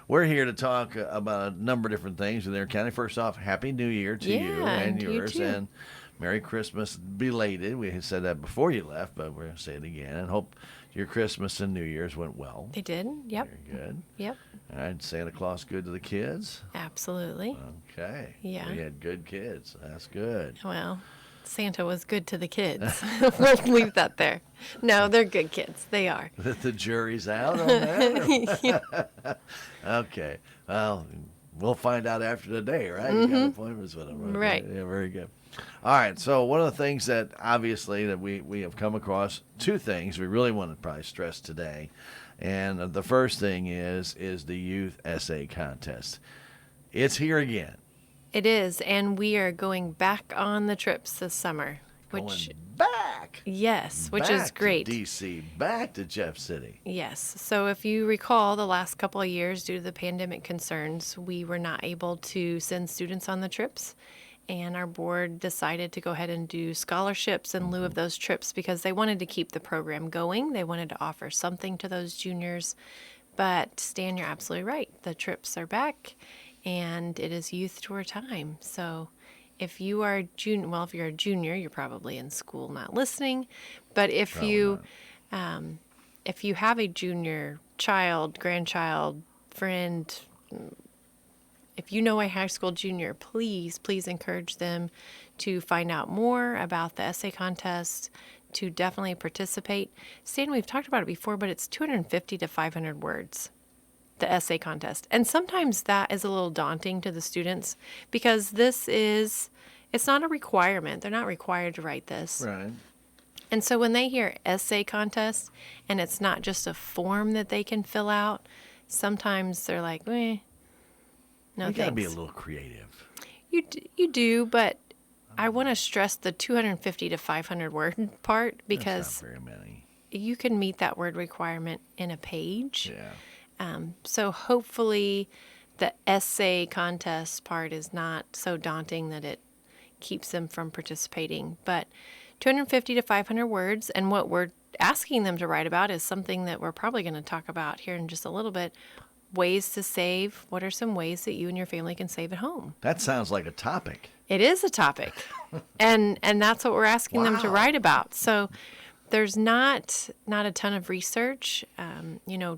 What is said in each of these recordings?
we're here to talk about a number of different things in their county. First off, Happy New Year to you and you yours, too. and Merry Christmas belated. We had said that before you left, but we're going to say it again. And hope your Christmas and New Year's went well. They did. Yep. Very good. Yep. All right, Santa Claus good to the kids? Absolutely. Okay. Yeah. We had good kids. That's good. Well, Santa was good to the kids. We'll leave that there. No, they're good kids. They are. The jury's out on that? Okay. Well, we'll find out after the day, right? You got appointments with them. Okay. Right. Yeah, very good. All right. So one of the things that obviously that we have come across, two things we really want to probably stress today. And the first thing is the youth essay contest. It's here again. It is, and we are going back on the trips this summer. Going back. Yes, which back is great. To D.C., back to Jeff City. Yes. So if you recall, the last couple of years, due to the pandemic concerns, we were not able to send students on the trips. And our board decided to go ahead and do scholarships in lieu of those trips because they wanted to keep the program going. They wanted to offer something to those juniors. But Stan, you're absolutely right. The trips are back, and it is youth tour time. So if you are if you're a junior, you're probably in school not listening. But if you have a junior child, grandchild, friend, if you know a high school junior, please encourage them to find out more about the essay contest, to definitely participate. Stan, we've talked about it before, but it's 250 to 500 words, the essay contest. And sometimes that is a little daunting to the students because it's not a requirement. They're not required to write this. Right. And so when they hear essay contest and it's not just a form that they can fill out, sometimes they're like, no You thanks. got to be a little creative. You do, but I want to stress the 250 to 500 word part because That's not very many. you can meet that word requirement in a page. Yeah. So hopefully the essay contest part is not so daunting that it keeps them from participating. But 250 to 500 words, and what we're asking them to write about is something that we're probably going to talk about here in just a little bit. Ways to save. What are some ways that you and your family can save at home? That sounds like a topic. It is a topic. and that's what we're asking them to write about. So there's not a ton of research.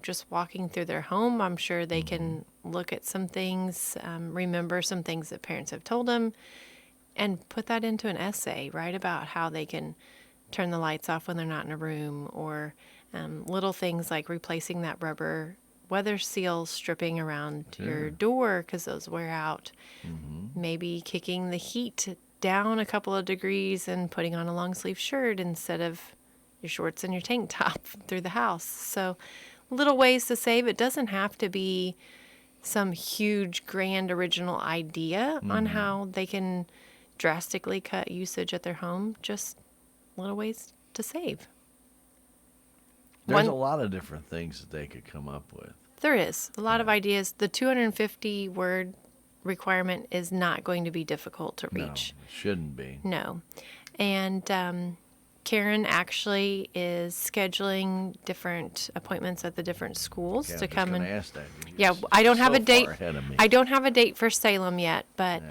Just walking through their home, I'm sure they can look at some things, remember some things that parents have told them, and put that into an essay, write about how they can turn the lights off when they're not in a room, or little things like replacing that rubber weather seal stripping around your door because those wear out. Maybe kicking the heat down a couple of degrees and putting on a long sleeve shirt instead of your shorts and your tank top through the house. So little ways to save. It doesn't have to be some huge grand original idea on how they can drastically cut usage at their home. Just little ways to save. There's a lot of different things that they could come up with. There is a lot of ideas. The 250 word requirement is not going to be difficult to reach. No, it shouldn't be. No. And Karen actually is scheduling different appointments at the different schools to come and ask that. I don't have a date. Me. I don't have a date for Salem yet, but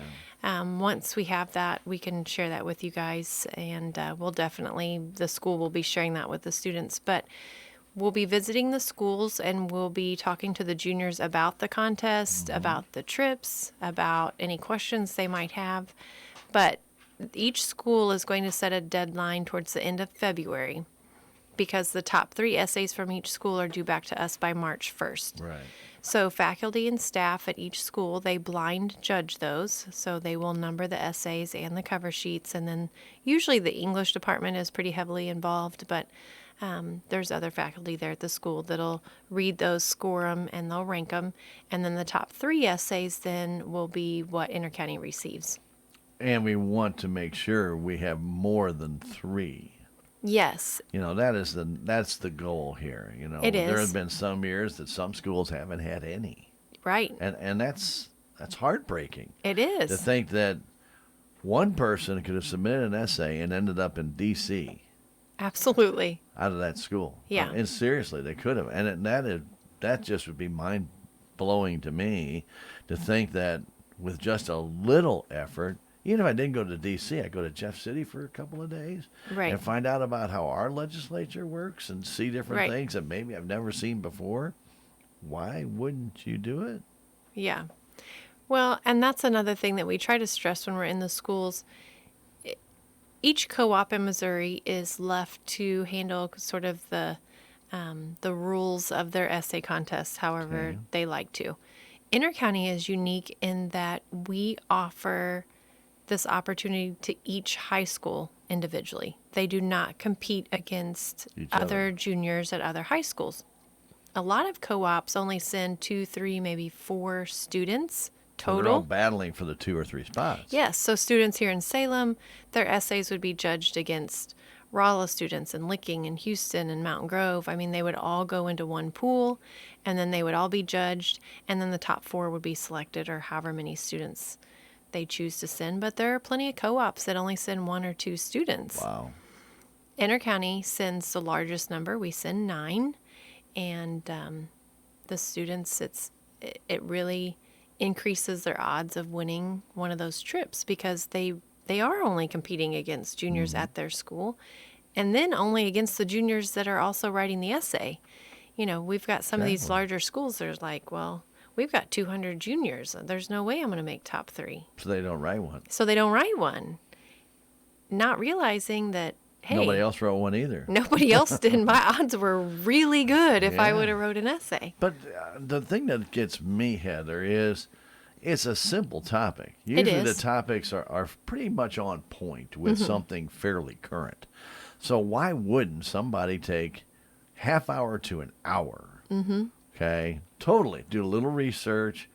once we have that, we can share that with you guys, and the school will be sharing that with the students. But we'll be visiting the schools, and we'll be talking to the juniors about the contest, about the trips, about any questions they might have. But each school is going to set a deadline towards the end of February because the top 3 essays from each school are due back to us by March 1st. Right. So faculty and staff at each school, they blind judge those. So they will number the essays and the cover sheets. And then usually the English department is pretty heavily involved, but there's other faculty there at the school that'll read those, score them, and they'll rank them. And then the top 3 essays then will be what Intercounty receives. And we want to make sure we have more than 3. Yes. That's the goal here. It is. There have been some years that some schools haven't had any. Right. And that's heartbreaking. It is. To think that one person could have submitted an essay and ended up in D.C. Absolutely. out of that school. Yeah. And seriously, they could have. And that just would be blowing to me to think that with just a little effort, even if I didn't go to D.C., I go to Jeff City for a couple of days Right. and find out about how our legislature works and see different Right. things that maybe I've never seen before. Why wouldn't you do it? Yeah. Well, and that's another thing that we try to stress when we're in the schools. Each co-op in Missouri is left to handle sort of the rules of their essay contests however Okay. they like to. Intercounty is unique in that we offer this opportunity to each high school individually. They do not compete against Each other other. juniors at other high schools. A lot of co-ops only send 2, 3, maybe 4 students So they're all total. battling for the 2 or 3 spots. Yes, so students here in Salem, their essays would be judged against Rolla students in Licking and Houston and Mountain Grove. I mean, they would all go into one pool, and then they would all be judged, and then the top 4 would be selected, or however many students they choose to send. But there are plenty of co-ops that only send 1 or 2 students. Wow. Intercounty sends the largest number. We send 9, and the students, it really increases their odds of winning one of those trips because they are only competing against juniors at their school, and then only against the juniors that are also writing the essay. You know, we've got some of these Exactly. larger schools. There's like, well, we've got 200 juniors. There's no way I'm going to make top 3. So they don't write one. So they don't write one, not realizing that, hey, Nobody else wrote one either. nobody else did. My odds were really good if I Yeah. would have wrote an essay. But the thing that gets me, Heather, is it's a simple topic. Usually the is. topics are pretty much on point with something fairly current. So why wouldn't somebody take half hour to an hour, okay, totally do a little research,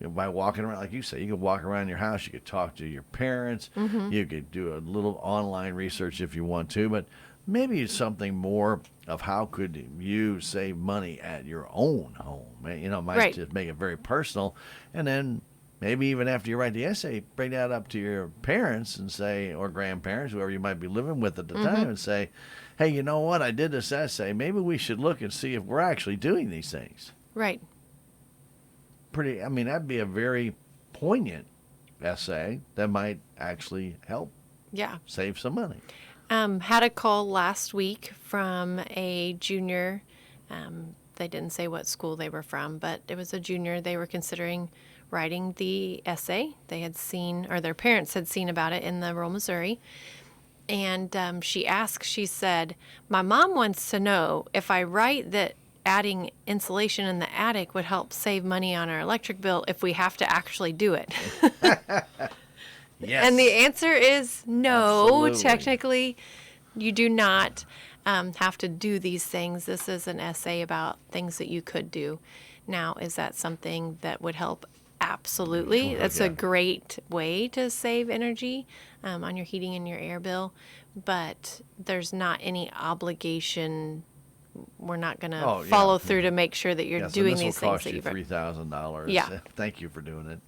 by walking around, like you say, you could walk around your house, you could talk to your parents, you could do a little online research if you want to, but maybe it's something more of how could you save money at your own home. You know, might Right. just make it very personal, and then maybe even after you write the essay, bring that up to your parents and say, or grandparents, whoever you might be living with at the time, and say, hey, you know what, I did this essay, maybe we should look and see if we're actually doing these things. Right. I mean, that'd be a very poignant essay that might actually help Yeah. save some money. Had a call last week from a junior. They didn't say what school they were from, but it was a junior. They were considering writing the essay. They had seen, or their parents had seen about it in the rural Missouri. And she said, my mom wants to know if I write that adding insulation in the attic would help save money on our electric bill if we have to actually do it. Yes. And the answer is no. Absolutely. Technically, you do not have to do these things. This is an essay about things that you could do. Now, is that something that would help? Absolutely. Sure, That's yeah. a great way to save energy on your heating and your air bill, but there's not any obligation. We're not going to Oh, yeah. follow through to make sure that you're Yes, doing and this these will things cost that you you've $3,000. Yeah. Thank you for doing it.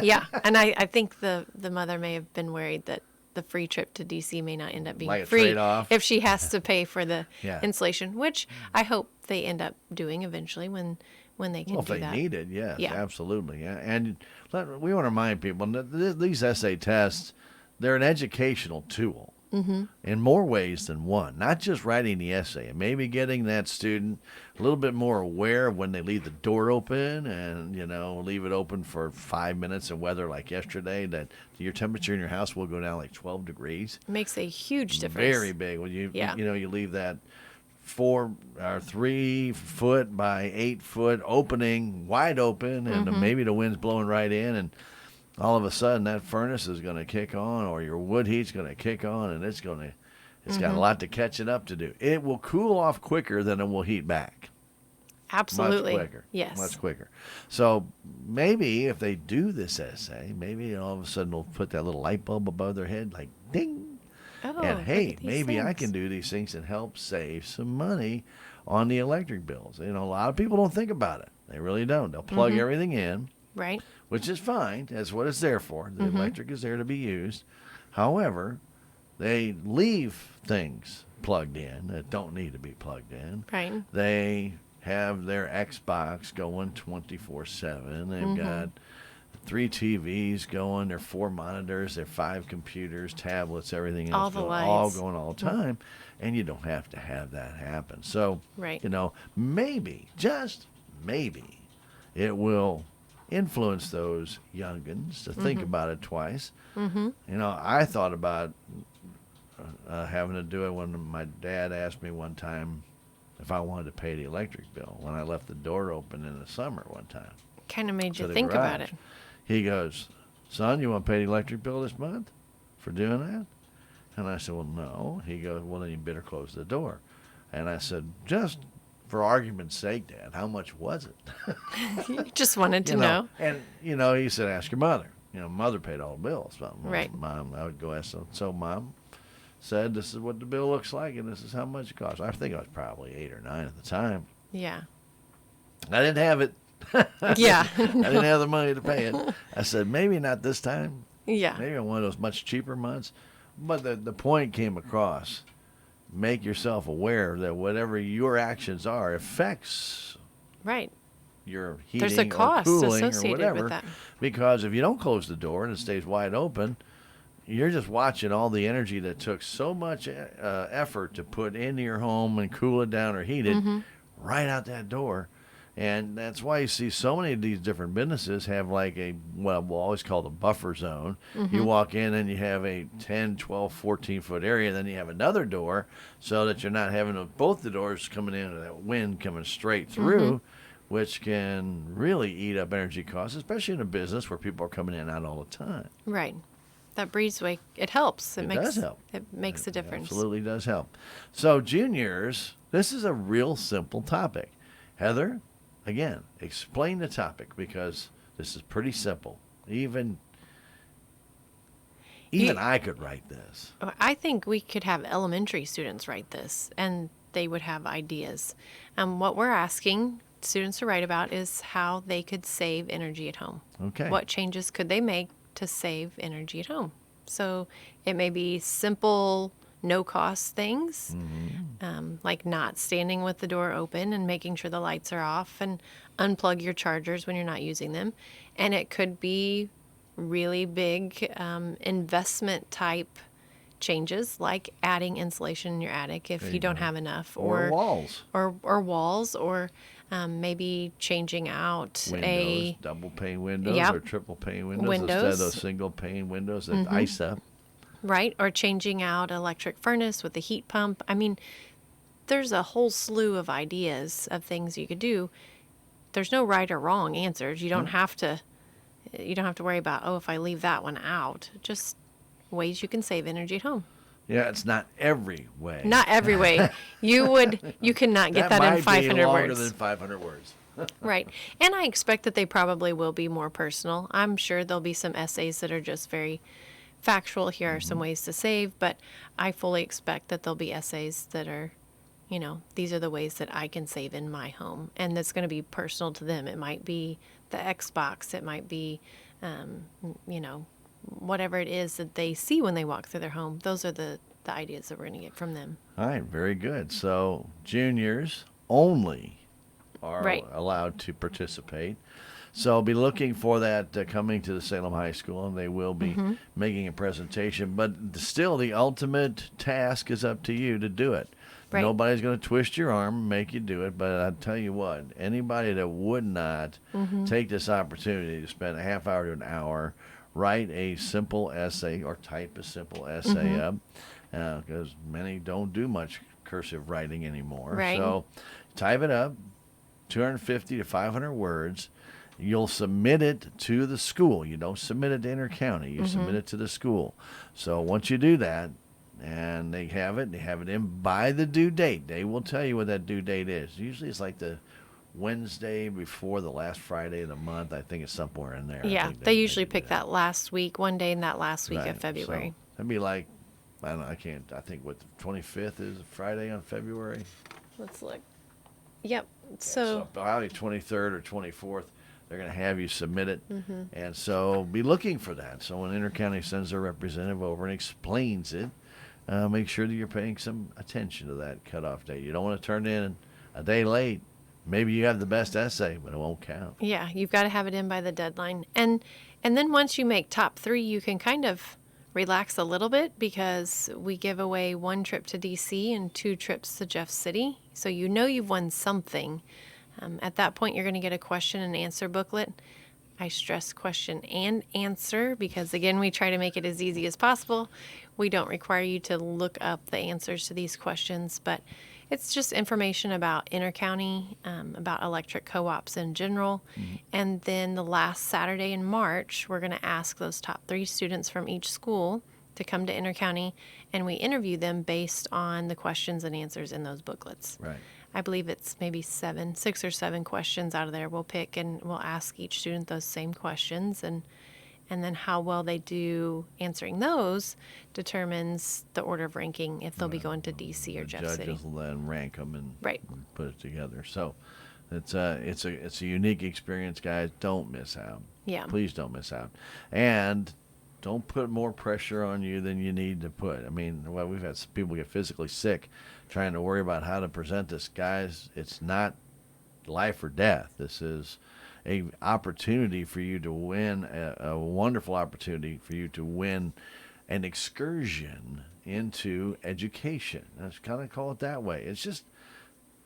Yeah, and I think the mother may have been worried that the free trip to DC may not end up being Like a free trade-off? if she has to pay for the Yeah. insulation, which I hope they end up doing eventually when they can Well, if do they that. need it, yes, Yeah. absolutely. Yeah. And we want to remind people that these essay tests, they're an educational tool in more ways than one. Not just writing the essay, and maybe getting that student a little bit more aware of when they leave the door open and, leave it open for 5 minutes in weather like yesterday, that your temperature in your house will go down like 12 degrees. It makes a huge difference. Very big. When Yeah. you leave that 3 foot by 8 foot opening wide open, and maybe the wind's blowing right in, and all of a sudden that furnace is going to kick on, or your wood heat's going to kick on, and it's got a lot to catch it up to do. It will cool off quicker than it will heat back. Absolutely. Much quicker. Yes. Much quicker. So maybe if they do this essay, maybe all of a sudden they'll put that little light bulb above their head, like ding. Oh, And look hey, at these maybe I things. can do these things and help save some money on the electric bills. A lot of people don't think about it. They really don't. They'll plug everything in, Right. which is fine. That's what it's there for. The electric is there to be used. However, they leave things plugged in that don't need to be plugged in. Right. They have their Xbox going 24/7. They've Mm-hmm. got 3 TVs going, their 4 monitors, their 5 computers, tablets, everything All else the going, all lights. going all the time, and you don't have to have that happen. So, Right. maybe, just maybe, it will influence those youngins to think about it twice. Mm-hmm. I thought about having to do it when my dad asked me one time if I wanted to pay the electric bill when I left the door open in the summer one time Kind of made to you the think about garage. it. He goes, "Son, you want to pay the electric bill this month for doing that?" And I said, "Well, no." He goes, "Well, then you better close the door." And I said, "Just for argument's sake, Dad, how much was it?" You just wanted to know. And he said, "Ask your mother." Mother paid all the bills. But Right. Mom, I would go ask. So Mom said, "This is what the bill looks like, and this is how much it costs." I think I was probably 8 or 9 at the time. Yeah. I didn't have it. Yeah. I didn't have the money to pay it. I said, maybe not this time. Yeah. Maybe on one of those much cheaper months. But the point came across. Make yourself aware that whatever your actions are affects Right. your heating There's a or cost cooling or associated whatever. with that. Because if you don't close the door and it stays wide open, you're just watching all the energy that took so much effort to put into your home and cool it down or heat it Mm-hmm. right out that door. And that's why you see so many of these different businesses have like what we'll always call the buffer zone. Mm-hmm. You walk in and you have a 10, 12, 14-foot area. Then you have another door so that you're not having both the doors coming in and that wind coming straight through, which can really eat up energy costs, especially in a business where people are coming in and out all the time. Right. That breezeway, it helps. It makes does help. It makes a difference. Absolutely does help. So, juniors, this is a real simple topic. Heather, again, explain the topic because this is pretty simple. Even I could write this. I think we could have elementary students write this, and they would have ideas. What we're asking students to write about is how they could save energy at home. Okay. What changes could they make to save energy at home? So it may be simple, no-cost things, like not standing with the door open and making sure the lights are off and unplug your chargers when you're not using them. And it could be really big investment type changes, like adding insulation in your attic if you don't have enough, Or walls. or walls, or maybe changing out Windows, double pane windows Yep. or triple pane windows, Windows. instead of single pane windows that ice up. right, or changing out electric furnace with a heat pump. I mean, there's a whole slew of ideas of things you could do. There's no right or wrong answers. You don't have to worry about, if I leave that one out. Just ways you can save energy at home. Yeah, it's not every way. Not every way. You cannot get that in might be 500 longer words. than 500 words. Right. And I expect that they probably will be more personal. I'm sure there'll be some essays that are just very factual. Here are some ways to save, but I fully expect that there'll be essays that are, these are the ways that I can save in my home. And that's going to be personal to them. It might be the Xbox. It might be, whatever it is that they see when they walk through their home. Those are the ideas that we're going to get from them. All right, very good. So juniors only are Right. allowed to participate. So be looking for that coming to the Salem High School, and they will be making a presentation. But still, the ultimate task is up to you to do it. Right. Nobody's going to twist your arm and make you do it. But I tell you what, anybody that would not take this opportunity to spend a half hour to an hour, write a simple essay or type a simple essay up, because many don't do much cursive writing anymore. Right. So type it up, 250 to 500 words. You'll submit it to the school. You don't submit it to Intercounty. You submit it to the school. So once you do that, and they have it in by the due date. They will tell you what that due date is. Usually it's like the Wednesday before the last Friday of the month. I think it's somewhere in there. I Yeah, think they usually do pick that last week, one day in that last week Right. of February. So that'd be like, I don't know, I think what, the 25th is Friday on February? Let's look. Yep. So probably 23rd or 24th, they're going to have you submit it. And so be looking for that. So when Intercounty sends their representative over and explains it, make sure that you're paying some attention to that cutoff date. You don't want to turn in a day late Maybe you have the best essay, but it won't count. Yeah, you've got to have it in by the deadline. And then once you make top 3, you can kind of relax a little bit because we give away 1 trip to DC and 2 trips to Jeff City. So you know you've won something. At that point, you're going to get a question and answer booklet. I stress question and answer because, again, we try to make it as easy as possible. We don't require you to look up the answers to these questions, but it's just information about Intercounty, about electric co-ops in general. And then the last Saturday in March, we're going to ask those top 3 students from each school to come to Intercounty, and we interview them based on the questions and answers in those booklets. Right. I believe it's maybe 6 or 7 questions out of there we'll pick, and we'll ask each student those same questions, and then how well they do answering those determines the order of ranking if they'll be going to DC or Jeff City. Judges will then rank them and Right. put it together. So it's a unique experience, guys. Don't miss out. Yeah. Please don't miss out. And don't put more pressure on you than you need to put. I mean, well, we've had some people get physically sick trying to worry about how to present this. Guys, it's not life or death. This is a opportunity for you to win, a wonderful opportunity for you to win an excursion into education. Let's kind of call it that way. It's just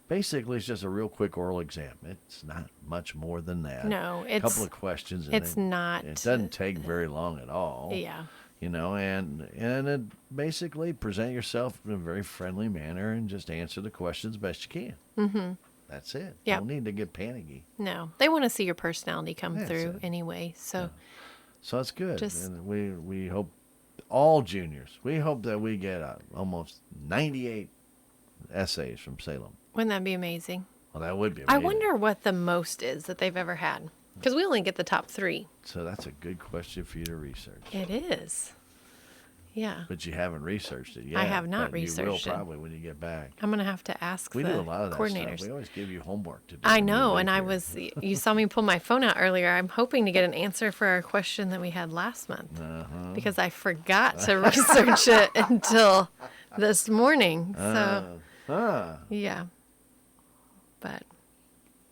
basically it's just a real quick oral exam. It's not much more than that. No, a couple of questions. And it's not. It doesn't take very long at all. Yeah. You know, and it basically present yourself in a very friendly manner and just answer the questions best you can. Mm-hmm. That's it. Yep. Don't need to get panicky. No, they want to see your personality come That's through it. anyway. So So it's good. Just- And we hope all juniors, we hope that we get almost 98 essays from Salem. wouldn't that be amazing? Well, that would be I amazing. wonder what the most is that they've ever had, because we only get the top 3. So that's a good question for you to research. It is. Yeah. But you haven't researched it yet. I have not but researched you it. will probably when you get back. I'm going to have to ask We the do a lot of that coordinators. stuff. We always give you homework to do. I when you know, leave and I here. was, you saw me pull my phone out earlier. I'm hoping to get an answer for our question that we had last month because I forgot to research it until this morning. So, yeah. But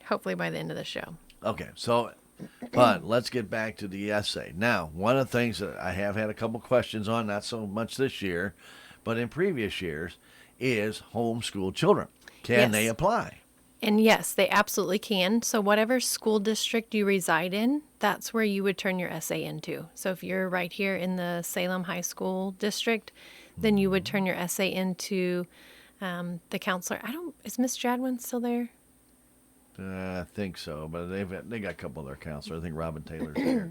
hopefully by the end of the show. Okay, so, but let's get back to the essay. Now, one of the things that I have had a couple questions on, not so much this year, but in previous years, is homeschool children. Can Yes. they apply? And yes, they absolutely can. So whatever school district you reside in, that's where you would turn your essay into. So if you're right here in the Salem High School district, then you would turn your essay into the counselor. Is Miss Jadwin still there? I think so, but they got a couple of their counselors. I think Robin Taylor's there.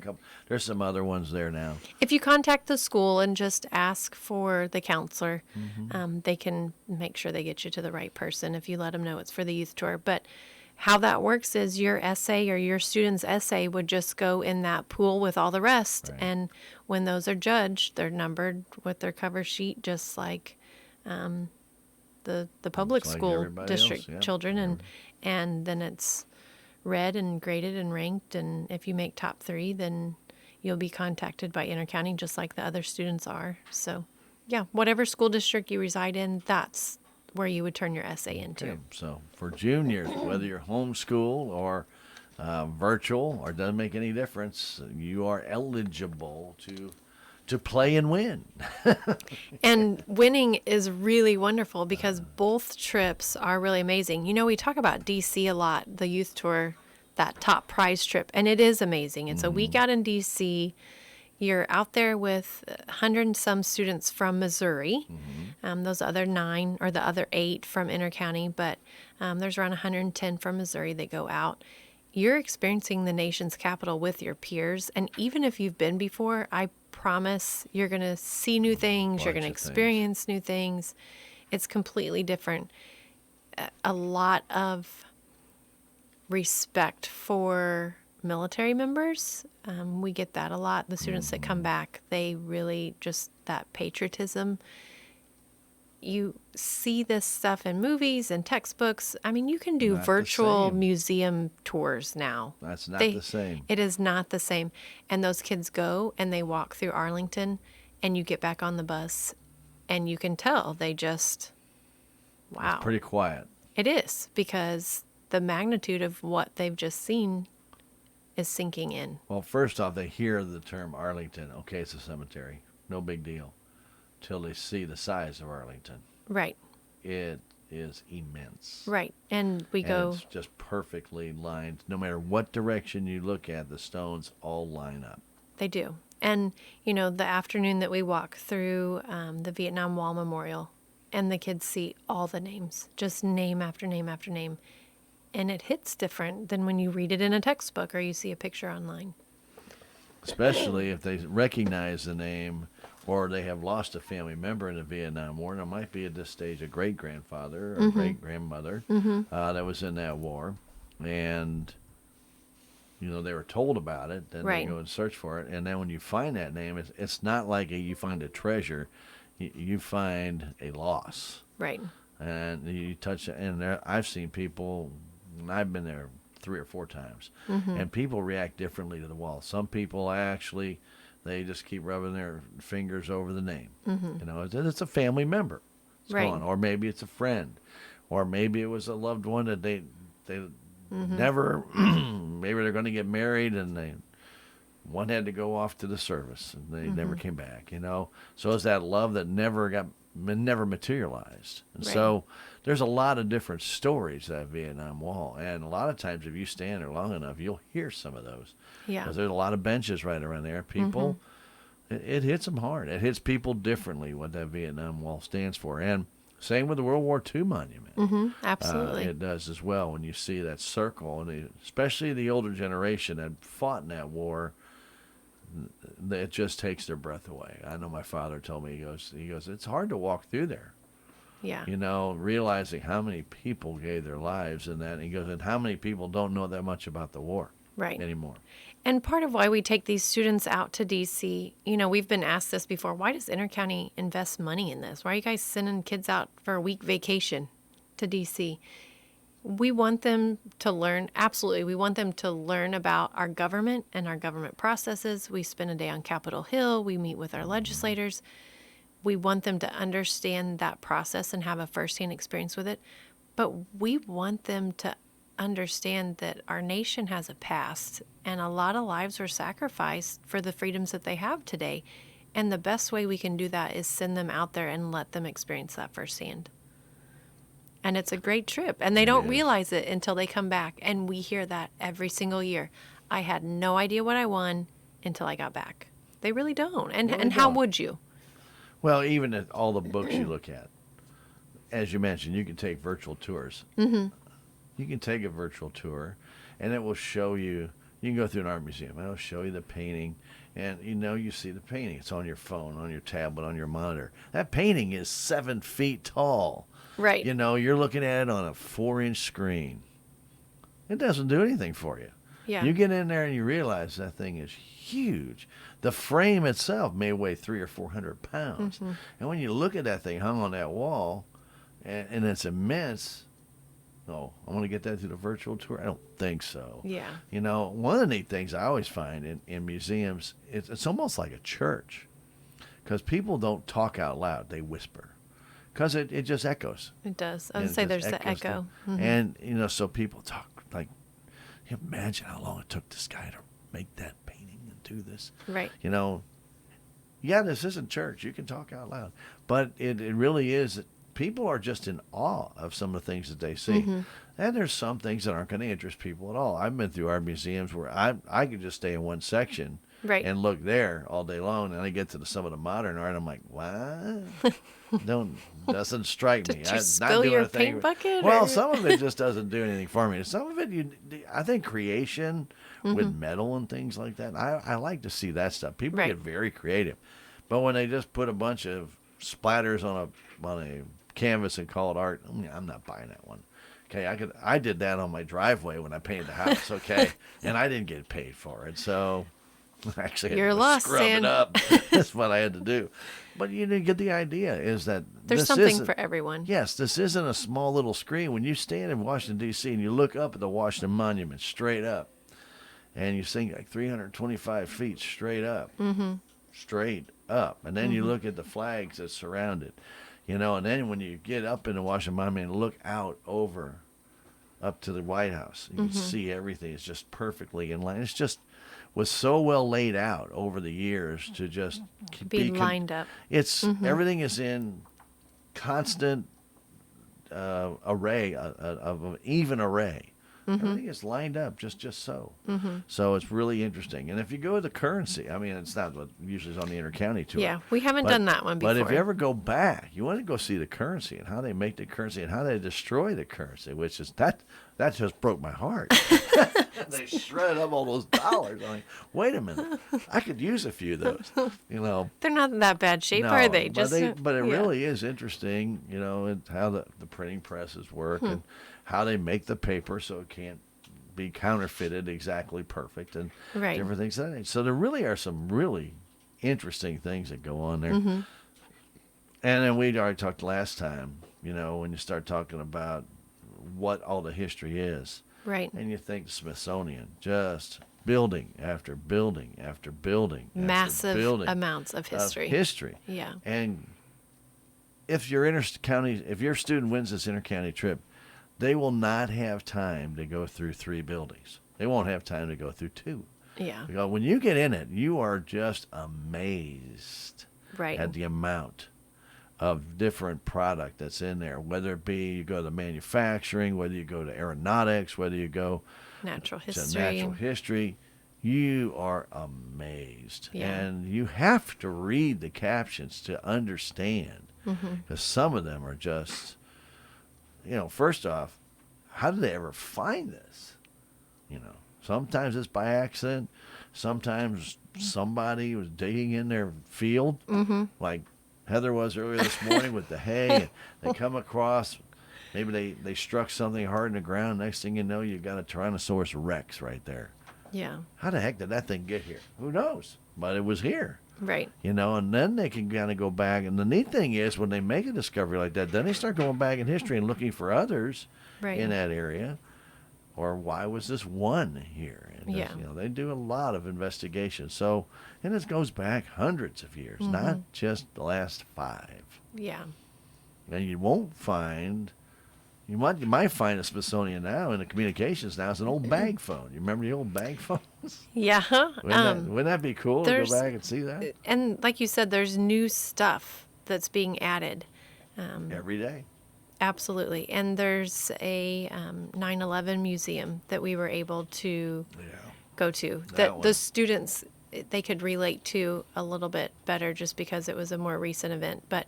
There's some other ones there now. If you contact the school and just ask for the counselor, they can make sure they get you to the right person if you let them know it's for the youth tour. But how that works is your essay or your student's essay would just go in that pool with all the rest. Right. And when those are judged, they're numbered with their cover sheet, just like the public Just like school everybody else, district yeah. children. And then it's read and graded and ranked. And if you make top 3, then you'll be contacted by Intercounty just like the other students are. So, yeah, whatever school district you reside in, that's where you would turn your essay into. Okay, so for juniors, whether you're homeschool or virtual, or doesn't make any difference, you are eligible to play and win. And winning is really wonderful because both trips are really amazing. You know, we talk about DC a lot, the youth tour, that top prize trip, and it is amazing. It's a week out in DC. You're out there with 100 and some students from Missouri. Those other 9 or the other 8 from Intercounty, but there's around 110 from Missouri that go out. You're experiencing the nation's capital with your peers, and even if you've been before, I promise you're going to see new things, you're going to Bunch of experience new things. It's completely different. A lot of respect for military members. We get that a lot. The students that come back, they really just that patriotism. You see this stuff in movies and textbooks. I mean, you can do Not the virtual same. museum tours now. That's not the same. It is not the same. And those kids go and they walk through Arlington, and you get back on the bus, and you can tell they just, wow. Pretty quiet. It is, because the magnitude of what they've just seen is sinking in. Well, first off, they hear the term Arlington. Okay, it's a cemetery. No big deal. Till they see the size of Arlington. Right. It is immense. Right. And we And go, it's just perfectly lined. No matter what direction you look at, the stones all line up. they do. And, the afternoon that we walk through the Vietnam Wall Memorial, and the kids see all the names, just name after name after name. And it hits different than when you read it in a textbook or you see a picture online. Especially if they recognize the name or they have lost a family member in the Vietnam War. And it might be at this stage a great-grandfather or great-grandmother that was in that war. And, they were told about it. Then Right. they go and search for it. And then when you find that name, it's not like you find a treasure. You find a loss. Right. And you touch it. And I've seen people, and I've been there 3 or 4 times, and people react differently to the wall. Some people actually, they just keep rubbing their fingers over the name. It's a family member. It's Right. gone. Or maybe it's a friend, or maybe it was a loved one that they never. Maybe they're going to get married, and one had to go off to the service, and they never came back. So it's that love that never materialized. And Right. so there's a lot of different stories that Vietnam Wall, and a lot of times if you stand there long enough, you'll hear some of those. Yeah. Because there's a lot of benches right around there. People, it hits them hard. It hits people differently what that Vietnam Wall stands for. And same with the World War II monument. Absolutely. It does as well when you see that circle, and especially the older generation that fought in that war. It just takes their breath away. I know my father told me, he goes, it's hard to walk through there. Yeah. Realizing how many people gave their lives in that. And he goes, and how many people don't know that much about the war Right. anymore. And part of why we take these students out to D.C., we've been asked this before. Why does Intercounty invest money in this? Why are you guys sending kids out for a week vacation to D.C.? We want them to learn, absolutely, we want them to learn about our government and our government processes. We spend a day on Capitol Hill. We meet with our legislators. We want them to understand that process and have a firsthand experience with it. But we want them to understand that our nation has a past, and a lot of lives were sacrificed for the freedoms that they have today. And the best way we can do that is send them out there and let them experience that firsthand. And it's a great trip. And they don't realize it until they come back. And we hear that every single year. I had no idea what I won until I got back. They really don't. And how would you? Well, even at all the books you look at, as you mentioned, you can take virtual tours. You can take a virtual tour, and it will show you. You can go through an art museum, and it'll show you the painting, and you see the painting. It's on your phone, on your tablet, on your monitor. That painting is 7 feet tall. Right. You're looking at it on a 4-inch screen. It doesn't do anything for you. Yeah. You get in there and you realize that thing is huge. The frame itself may weigh 300 or 400 pounds. And when you look at that thing hung on that wall, and it's immense, I want to get that through the virtual tour? I don't think so. Yeah. One of the neat things I always find in museums, it's almost like a church. Because people don't talk out loud. They whisper. Because it just echoes. It does. I And would it say just there's the echoes echo. And, so people talk like, imagine how long it took this guy to make that painting and do this. Right. This isn't church. You can talk out loud. But it really is. People are just in awe of some of the things that they see. And there's some things that aren't going to interest people at all. I've been through art museums where I could just stay in one section Right. and look there all day long. And I get to some of the modern art, I'm like, what? Doesn't strike me. Did you I'm spill not doing your a thing. paint bucket, Well, or- some of it just doesn't do anything for me. Some of it, I think creation with metal and things like that. I like to see that stuff. People Right. get very creative, but when they just put a bunch of splatters on a canvas and call it art, I'm not buying that one. Okay, I did that on my driveway when I painted the house. Okay, and I didn't get paid for it, so. Actually, I You're had to lost, scrub Sam. it up. That's what I had to do. But you get the idea is that There's this something isn't- for everyone. Yes, this isn't a small little screen. When you stand in Washington, D.C., and you look up at the Washington Monument straight up, and you sing like 325 feet straight up, straight up, and then you look at the flags that surround it, and then when you get up in the Washington Monument and look out over up to the White House. You can see everything. It's just perfectly in line. It's just was so well laid out over the years to just Be lined up. It's everything is in constant array of an even array. Everything is lined up just so. So it's really interesting. And if you go to the currency, I mean, it's not what usually is on the Intercounty tour. Yeah, we haven't done that one before. But if you ever go back, you want to go see the currency and how they make the currency and how they destroy the currency, which is that just broke my heart. They shredded up all those dollars. I'm like, wait a minute, I could use a few of those. You know, They're not in that bad shape, no, are they? but it really is interesting, you know, and how the printing presses work and how they make the paper so it can't be counterfeited exactly perfect and Right. different things. So there really are some really interesting things that go on there. And then we already talked last time, you know, when you start talking about what all the history is. Right. And you think Smithsonian, just building after building after building. Massive after building amounts of history. Yeah. And if your if your student wins this intercounty trip, they will not have time to go through 3 buildings. They won't have time to go through 2. Yeah. Because when you get in it, you are just amazed Right. at the amount of different product that's in there, whether it be you go to manufacturing, whether you go to aeronautics, whether you go Natural to history. natural history, you are amazed. Yeah. And you have to read the captions to understand, because some of them are just, you know, first off, how did they ever find this? You know, sometimes it's by accident. Sometimes somebody was digging in their field, like Heather was earlier this morning with the hay. And they come across, maybe they struck something hard in the ground. Next thing you know, you've got a Tyrannosaurus Rex right there. Yeah. How the heck did that thing get here? Who knows? But it was here. Right. You know, and then they can kind of go back. And the neat thing is when they make a discovery like that, then they start going back in history and looking for others Right. in that area. Or why was this one here? And Yeah. you know, they do a lot of investigation. So, and it goes back hundreds of years, not just the last 5. Yeah. And you won't find, you might find a Smithsonian now in the communications now. It's an old bag phone. You remember the old bag phones? Yeah. Wouldn't that be cool to there's- go back and see that And like you said, there's new stuff that's being added. every day? Absolutely. And there's a 9/11 museum that we were able to Yeah. go to That that one. the students, they could relate to a little bit better just because it was a more recent event. But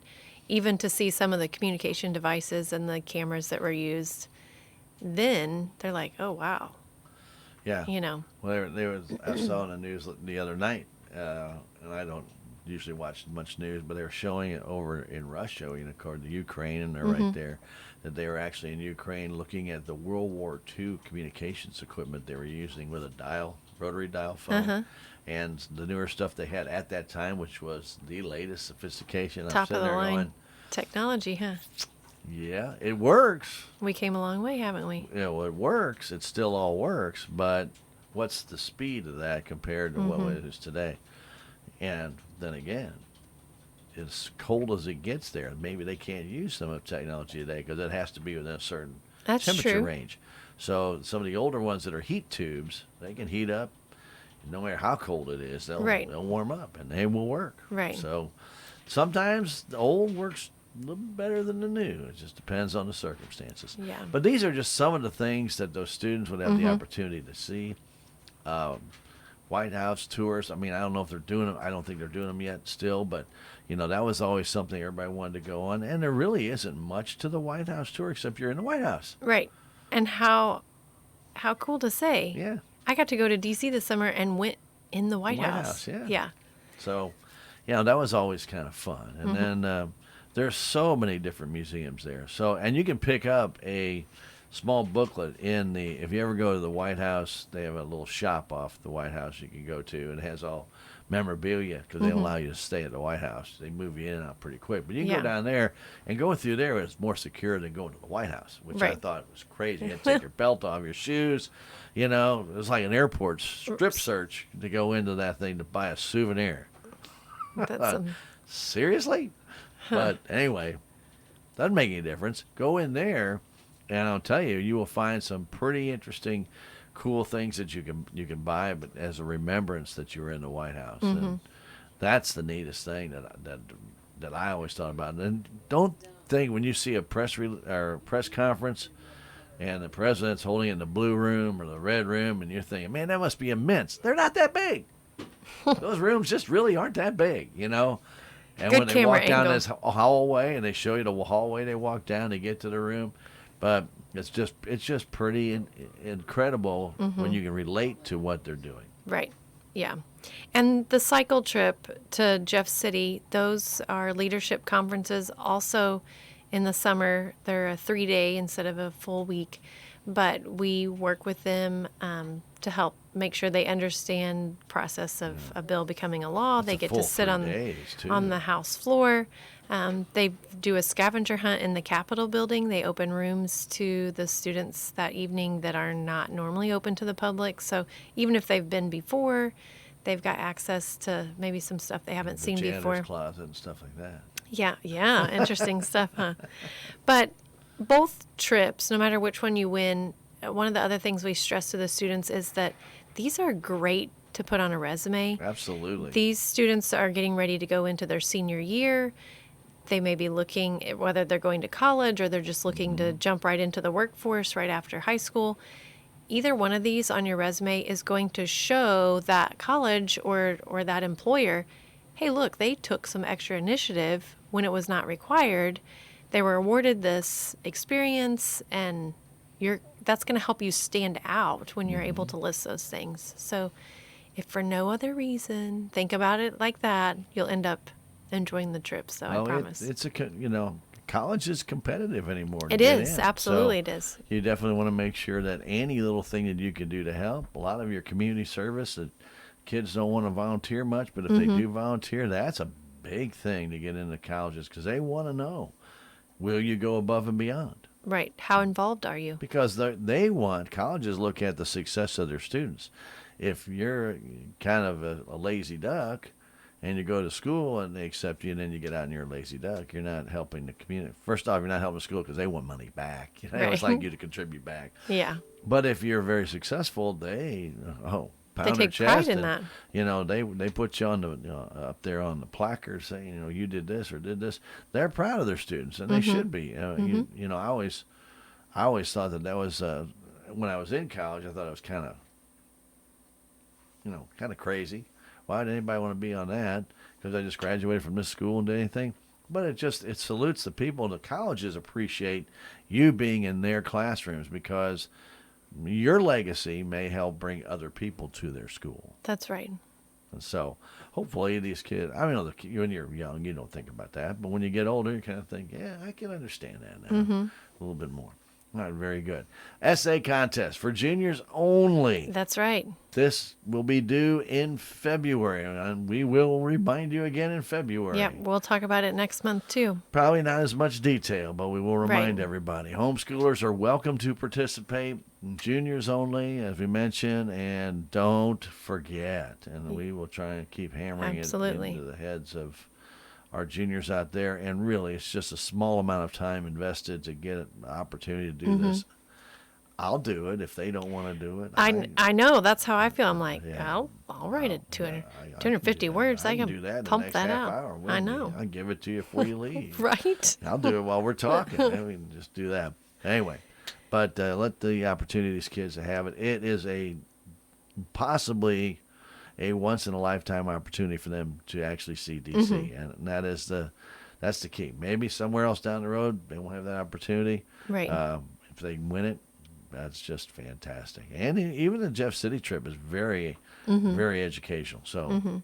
even to see some of the communication devices and the cameras that were used, then they're like, oh, wow. Yeah. You know, Well, I saw in the news the other night, and I don't usually watch much news, but they were showing it over in Russia, you know, according to Ukraine, and they're right there, that they were actually in Ukraine looking at the World War II communications equipment they were using with a rotary dial phone, and the newer stuff they had at that time, which was the latest sophistication. top I'm of sitting the there line going, technology, huh? yeah, it works. We came a long way, haven't we? You know, it works. It still all works, but what's the speed of that compared to what it is today? And then again, as cold as it gets there, maybe they can't use some of the technology today because it has to be within a certain That's temperature true. range. So some of the older ones that are heat tubes, they can heat up. No matter how cold it is, Right. they'll warm up and they will work. Right. So sometimes the old works a little better than the new. It just depends on the circumstances. Yeah. But these are just some of the things that those students would have the opportunity to see. White House tours. I mean, I don't know if they're doing them. I don't think they're doing them yet still, but, you know, that was always something everybody wanted to go on. And there really isn't much to the White House tour except you're in the White House. Right. And how cool to say. Yeah. I got to go to D.C. this summer and went in the White House. yeah. Yeah. So, you know, that was always kind of fun. And then there's so many different museums there. So, and you can pick up a small booklet if you ever go to the White House, they have a little shop off the White House you can go to, and it has all memorabilia because they allow you to stay at the White House. They move you in and out pretty quick. But you can Yeah. go down there, and going through there is more secure than going to the White House, which I Right. thought was crazy. You had to take your belt off, your shoes. You know, it was like an airport strip search to go into that thing to buy a souvenir. That's Seriously? But anyway, doesn't make any difference. Go in there, And I'll tell you, you will find some pretty interesting, cool things that you can buy, but as a remembrance that you were in the White House, and that's the neatest thing that I always thought about. And don't think when you see a press conference and the president's holding it in the blue room or the red room, and you're thinking, man, that must be immense. They're not that big. Those rooms just really aren't that big, you know. And Good when they camera walk down angle. this hallway and they show you the hallway they walk down to get to the room, but it's just pretty incredible when you can relate to what they're doing. Right. Yeah. And the cycle trip to Jeff City, those are leadership conferences. Also in the summer, they're a 3-day instead of a full week. But we work with them to help make sure they understand the process of a bill becoming a law. They a get full to sit 3 days, too. on the House floor. They do a scavenger hunt in the Capitol building. They open rooms to the students that evening that are not normally open to the public. So even if they've been before, they've got access to maybe some stuff they haven't seen Janitor's before. closet and stuff like that. Yeah, interesting stuff, huh? But both trips, no matter which one you win, one of the other things we stress to the students is that these are great to put on a resume. Absolutely. These students are getting ready to go into their senior year. They may be looking at whether they're going to college or they're just looking to jump right into the workforce right after high school. Either one of these on your resume is going to show that college or that employer, hey, look, they took some extra initiative when it was not required. They were awarded this experience, and that's going to help you stand out when you're able to list those things. So if for no other reason, think about it like that, you'll end up enjoying the trip. So I promise. College is competitive anymore. It is. Absolutely it is. You definitely want to make sure that any little thing that you can do to help. A lot of your community service that kids don't want to volunteer much, but if they do volunteer, that's a big thing to get into colleges because they want to know, will you go above and beyond? Right. How involved are you? Because colleges look at the success of their students. If you're kind of a lazy duck and you go to school and they accept you and then you get out and you're a lazy duck, you're not helping the community. First off, you're not helping the school because they want money back. They always like you to contribute back. Yeah. But if you're very successful, they pound They their take chest pride in and, that. they put you on the up there on the placard saying, you did this or did this. They're proud of their students, and they should be. I always thought that was when I was in college. I thought it was kind of crazy. Why did anybody want to be on that? Because I just graduated from this school and did anything. But it salutes the people. The colleges appreciate you being in their classrooms because your legacy may help bring other people to their school. That's right. And so hopefully these kids, when you're young, you don't think about that. But when you get older, you kind of think, yeah, I can understand that now a little bit more. All right, very good. Essay contest for juniors only. That's right. This will be due in February, and we will remind you again in February. Yeah, we'll talk about it next month too. Probably not as much detail, but we will remind Right. everybody. Homeschoolers are welcome to participate. Juniors only, as we mentioned, and don't forget. And we will try and keep hammering Absolutely. it into the heads of our juniors out there. And really, it's just a small amount of time invested to get an opportunity to do this. I'll do it if they don't want to do it. I know. That's how I feel. I'm like, Yeah. I'll write it 200, I can 250 do that. words. I can do that in the pump next that half out. hour, I wouldn't know. we? I'll give it to you before you leave. Right? I'll do it while we're talking. We can just do that. Anyway, but let the opportunity these kids to have it. It is possibly a once-in-a-lifetime opportunity for them to actually see D.C., and that's the key. Maybe somewhere else down the road they won't have that opportunity. Right. If they win it, that's just fantastic. And even the Jeff City trip is very, very educational. So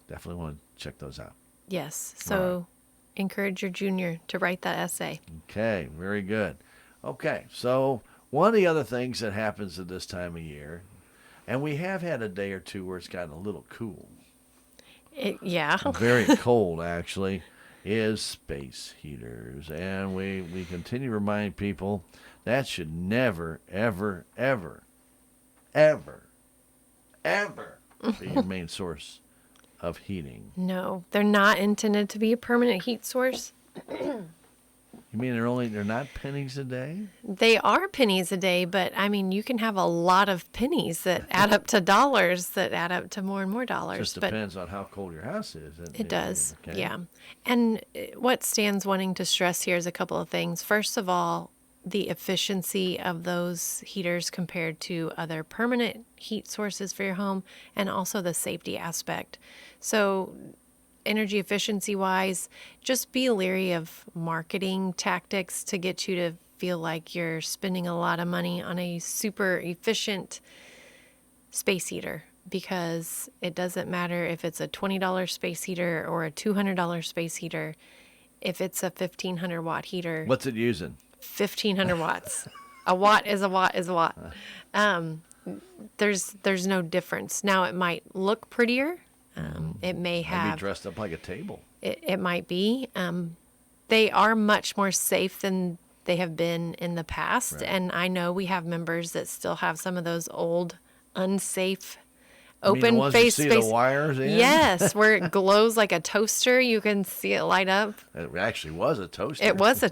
definitely want to check those out. Yes. So encourage your junior to write that essay. Okay, very good. Okay, so one of the other things that happens at this time of year, and we have had a day or two where it's gotten a little cool, Yeah. very cold actually, is space heaters. And we continue to remind people that should never, ever, ever, ever, ever be your main source of heating. No, they're not intended to be a permanent heat source. You mean they're not pennies a day? They are pennies a day, but I mean, you can have a lot of pennies that add up to dollars that add up to more and more dollars. Just depends on how cold your house is. It does, Okay. yeah. And what Stan's wanting to stress here is a couple of things. First of all, the efficiency of those heaters compared to other permanent heat sources for your home, and also the safety aspect. So energy efficiency wise, just be leery of marketing tactics to get you to feel like you're spending a lot of money on a super efficient space heater, because it doesn't matter if it's a $20 space heater or a $200 space heater. If it's a 1500 watt heater, What's it using? 1500 watts. A watt is a watt is a watt. There's no difference. Now it might look prettier. It may I'd have. be dressed up like a table. It might be. They are much more safe than they have been in the past. Right. And I know we have members that still have some of those old, unsafe, You mean the open ones face you see space. the wires in? Yes, where it glows like a toaster. You can see it light up. It actually was a toaster. It was a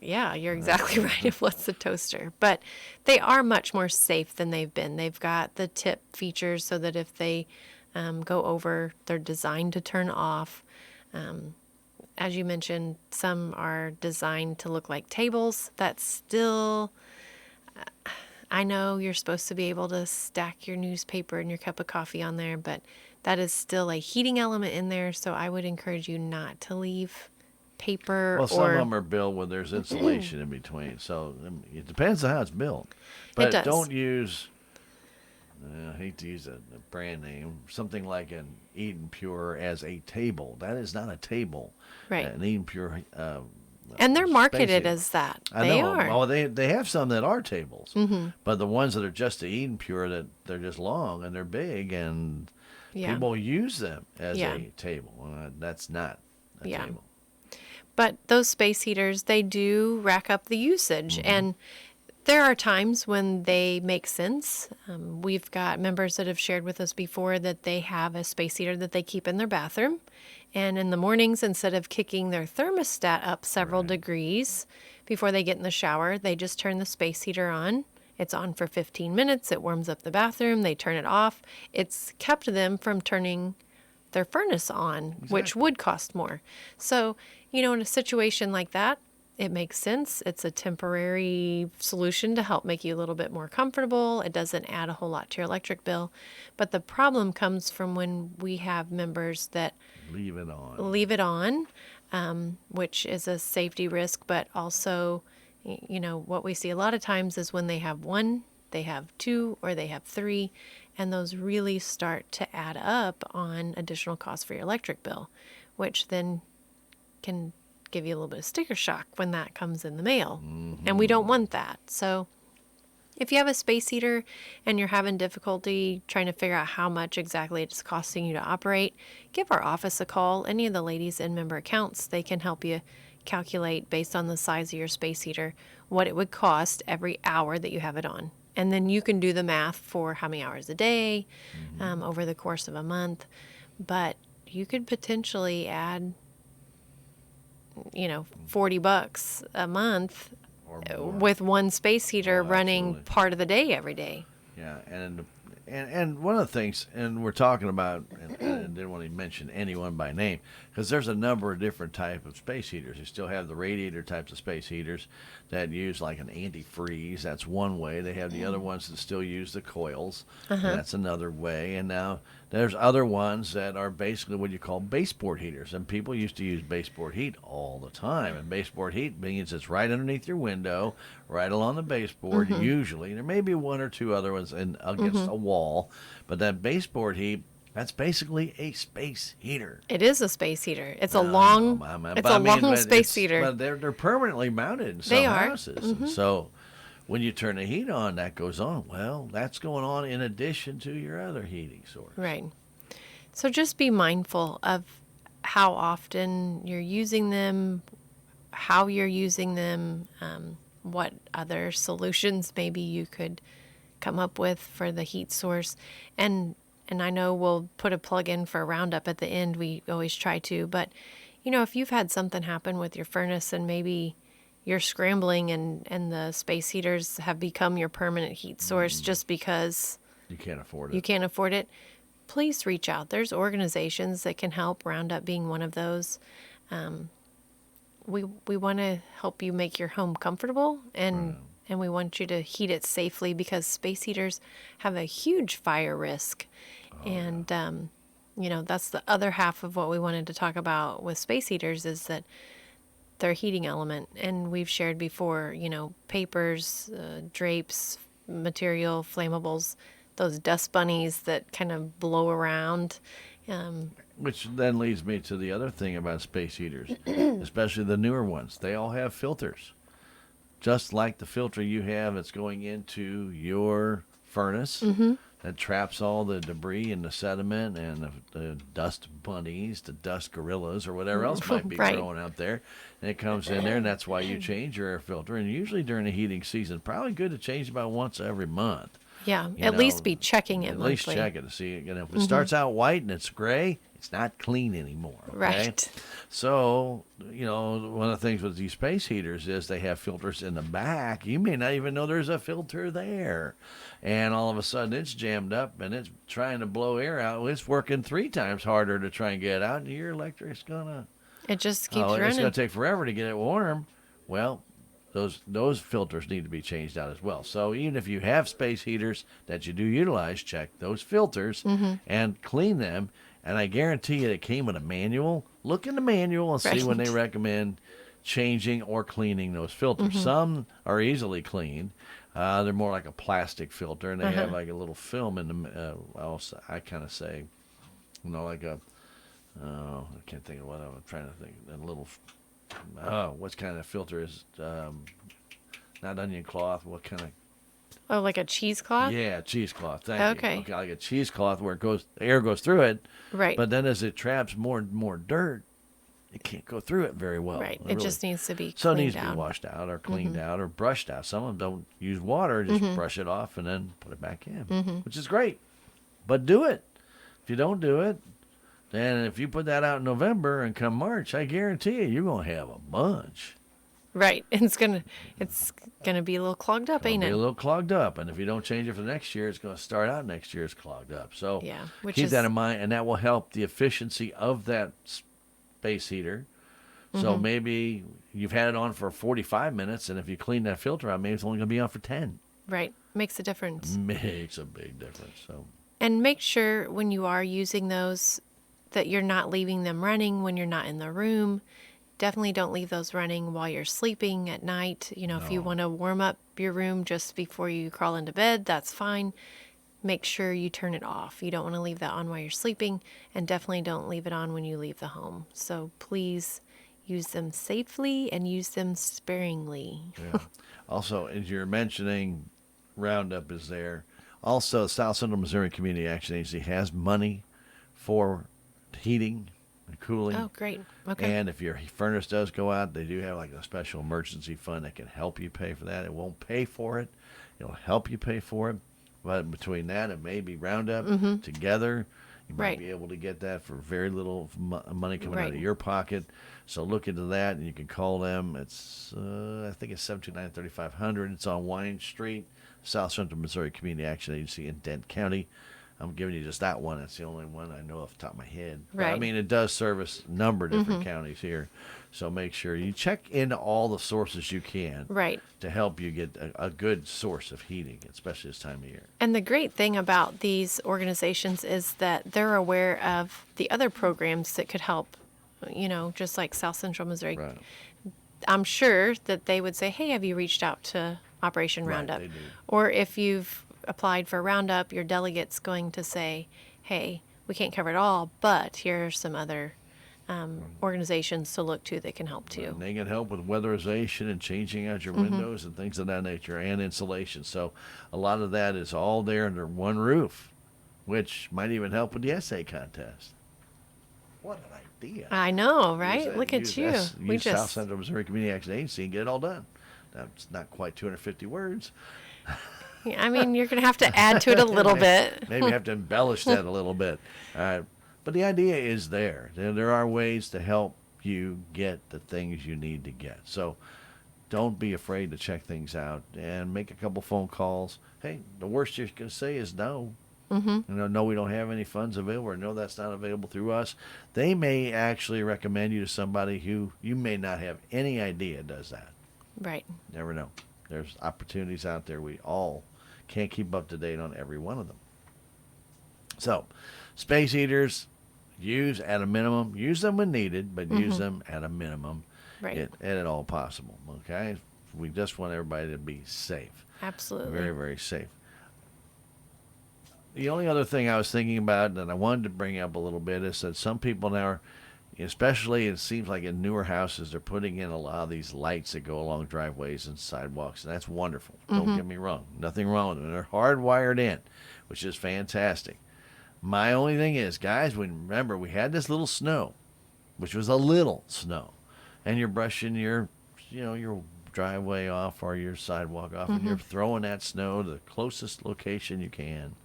yeah, you're exactly right. It was a toaster. But they are much more safe than they've been. They've got the tip features so that if they go over, they're designed to turn off. As you mentioned, some are designed to look like tables. That's still, I know you're supposed to be able to stack your newspaper and your cup of coffee on there, but that is still a heating element in there. So I would encourage you not to leave paper. Well, some of them are built where there's insulation in between. So it depends on how it's built. But does. don't use, I hate to use a brand name, something like an Eden Pure as a table. That is not a table. Right. An Eden Pure. And they're space marketed heater. as that. I They know. are. Oh, they have some that are tables, but the ones that are just the Eden Pure, that they're just long and they're big, and Yeah. people use them as Yeah. a table. That's not a Yeah. table. But those space heaters, they do rack up the usage. And there are times when they make sense. We've got members that have shared with us before that they have a space heater that they keep in their bathroom. And in the mornings, instead of kicking their thermostat up several degrees before they get in the shower, they just turn the space heater on. It's on for 15 minutes. It warms up the bathroom. They turn it off. It's kept them from turning their furnace on, which would cost more. So, in a situation like that, it makes sense. It's a temporary solution to help make you a little bit more comfortable. It doesn't add a whole lot to your electric bill. But the problem comes from when we have members that Leave it on. which is a safety risk, but also, what we see a lot of times is when they have one, they have two, or they have three, and those really start to add up on additional costs for your electric bill, which then can give you a little bit of sticker shock when that comes in the mail. And we don't want that. So if you have a space heater and you're having difficulty trying to figure out how much exactly it's costing you to operate, give our office a call. Any of the ladies in member accounts, they can help you calculate based on the size of your space heater what it would cost every hour that you have it on. And then you can do the math for how many hours a day over the course of a month. But you could potentially add $40 a month Or more. with one space heater Oh, running absolutely. part of the day every day. Yeah, and one of the things, and we're talking about, and I didn't want to mention anyone by name, because there's a number of different type of space heaters. You still have the radiator types of space heaters that use like an antifreeze. That's one way. They have the other ones that still use the coils. And that's another way. And now there's other ones that are basically what you call baseboard heaters. And people used to use baseboard heat all the time. And baseboard heat means it's right underneath your window, right along the baseboard, usually. There may be one or two other ones against a wall. But that baseboard heat, that's basically a space heater. It is a space heater. It's a I long, know, it's but a I mean, long but space it's- heater. But they're permanently mounted in some They are. houses. And so when you turn the heat on, that goes on. Well, that's going on in addition to your other heating source. Right. So just be mindful of how often you're using them, how you're using them, what other solutions maybe you could come up with for the heat source. And I know we'll put a plug in for Roundup at the end. We always try to, but If you've had something happen with your furnace and maybe you're scrambling and the space heaters have become your permanent heat source just because You can't afford you it. can't afford it, please reach out. There's organizations that can help, Roundup being one of those. We want to help you make your home comfortable, and we want you to heat it safely because space heaters have a huge fire risk. And that's the other half of what we wanted to talk about with space heaters is that they're a heating element. And we've shared before, papers, drapes, material, flammables, those dust bunnies that kind of blow around. Which then leads me to the other thing about space heaters, especially the newer ones. They all have filters. Just like the filter you have that's going into your furnace that traps all the debris and the sediment and the dust bunnies, the dust gorillas, or whatever else might be Right. growing out there. And it comes in there, and that's why you change your air filter. And usually during the heating season, probably good to change about once every month. Yeah, You at know, least be checking it At monthly. least check it to see. If it starts out white and it's gray, it's not clean anymore. Okay? Right. So, one of the things with these space heaters is they have filters in the back. You may not even know there's a filter there. And all of a sudden it's jammed up and it's trying to blow air out. It's working 3 times harder to try and get it out, and your electric's gonna It just keeps it's running. gonna take forever to get it warm. Well, those filters need to be changed out as well. So even if you have space heaters that you do utilize, check those filters and clean them. And I guarantee you it came with a manual. Look in the manual and see when they Right. recommend changing or cleaning those filters. Some are easily cleaned. They're more like a plastic filter, and they have like a little film in them. I kind of say, like a, I can't think of what I'm trying to think. A little, what kind of filter is, not onion cloth, what kind of, Oh, like a cheesecloth? yeah, cheesecloth. Thank Okay. you. Okay, like a cheesecloth where the air goes through it, Right. but then as it traps more and more dirt, it can't go through it very well. Right. It just needs to be So it cleaned needs to be out. washed out or cleaned out or brushed out. Some of them don't use water, just brush it off and then put it back in, which is great. But do it. If you don't do it, then if you put that out in November and come March, I guarantee you, you're going to have a bunch. Right. It's gonna be a little clogged up, It'll ain't be it? a little clogged up. And if you don't change it for the next year, it's going to start out next year as clogged up. So Yeah, which keep is- that in mind, and that will help the efficiency of that space heater. So maybe you've had it on for 45 minutes, and if you clean that filter out, maybe it's only going to be on for 10. Right. Makes a difference. Makes a big difference. So And make sure when you are using those that you're not leaving them running when you're not in the room. Definitely don't leave those running while you're sleeping at night. If you want to warm up your room just before you crawl into bed, that's fine. Make sure you turn it off. You don't want to leave that on while you're sleeping, and definitely don't leave it on when you leave the home. So please use them safely and use them sparingly. yeah. Also, as you're mentioning, Roundup is there. Also, South Central Missouri Community Action Agency has money for heating and cooling. Oh, great. Okay. And if your furnace does go out, they do have like a special emergency fund that can help you pay for that. It won't pay for it. It'll help you pay for it. But between that and maybe Roundup together, you might Right. be able to get that for very little money coming out Right. of your pocket. So look into that, and you can call them. It's I think it's 729-3500. It's on Wine Street, South Central Missouri Community Action Agency in Dent County. I'm giving you just that one. That's the only one I know off the top of my head. But, I Right. mean, it does service a number of different counties here. So make sure you check into all the sources you can Right. to help you get a good source of heating, especially this time of year. And the great thing about these organizations is that they're aware of the other programs that could help, just like South Central Missouri. Right. I'm sure that they would say, hey, have you reached out to Operation Right, Roundup? they do. Or if you've applied for Roundup, your delegate's going to say, hey, we can't cover it all, but here are some other organizations to look to that can help too. And they can help with weatherization and changing out your windows and things of that nature, and insulation. So a lot of that is all there under one roof, which might even help with the essay contest. What an idea. I know, right? Use Look at you. Use South Central Missouri Community Action Agency and get it all done. That's not quite 250 words. I mean, you're going to have to add to it a little bit. Maybe have to embellish that a little bit. But the idea is there. There are ways to help you get the things you need to get. So don't be afraid to check things out and make a couple phone calls. Hey, the worst you're going to say is no. No, we don't have any funds available, or no, that's not available through us. They may actually recommend you to somebody who you may not have any idea does that. Right. Never know. There's opportunities out there. We all can't keep up to date on every one of them. So, space heaters, use at a minimum. Use them when needed, but use them at a minimum. Right. At all possible. Okay? We just want everybody to be safe. Absolutely. Very, very safe. The only other thing I was thinking about that I wanted to bring up a little bit is that some people now are, especially it seems like in newer houses, they're putting in a lot of these lights that go along driveways and sidewalks, and that's wonderful. Don't get me wrong. Nothing wrong with them. They're hardwired in, which is fantastic. My only thing is, guys, remember we had this little snow, which was a little snow, and you're brushing your driveway off or your sidewalk off, and you're throwing that snow to the closest location you can.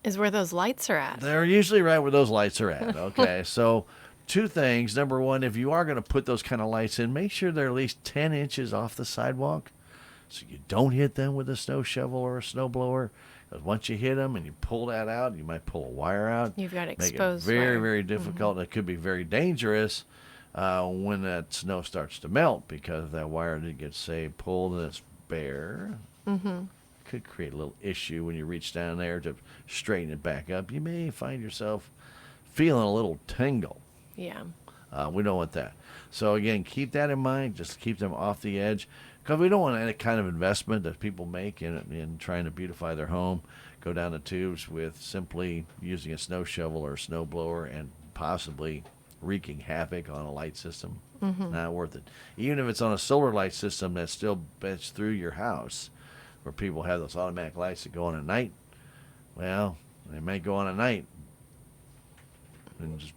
Is where those lights are at. They're usually right where those lights are at. Okay, so two things. Number one, if you are going to put those kind of lights in, make sure they're at least 10 inches off the sidewalk so you don't hit them with a snow shovel or a snow blower. Because once you hit them and you pull that out, you might pull a wire out. You've got Make exposed it very, wire. very difficult. And it could be very dangerous when that snow starts to melt, because if that wire did get, say, pulled and it's bare, could create a little issue when you reach down there to straighten it back up. You may find yourself feeling a little tingle. Yeah. We don't want that. So again, keep that in mind. Just keep them off the edge, because we don't want any kind of investment that people make in trying to beautify their home go down the tubes with simply using a snow shovel or a snow blower and possibly wreaking havoc on a light system. Not worth it. Even if it's on a solar light system that still bends through your house, where people have those automatic lights that go on at night. Well, they may go on at night,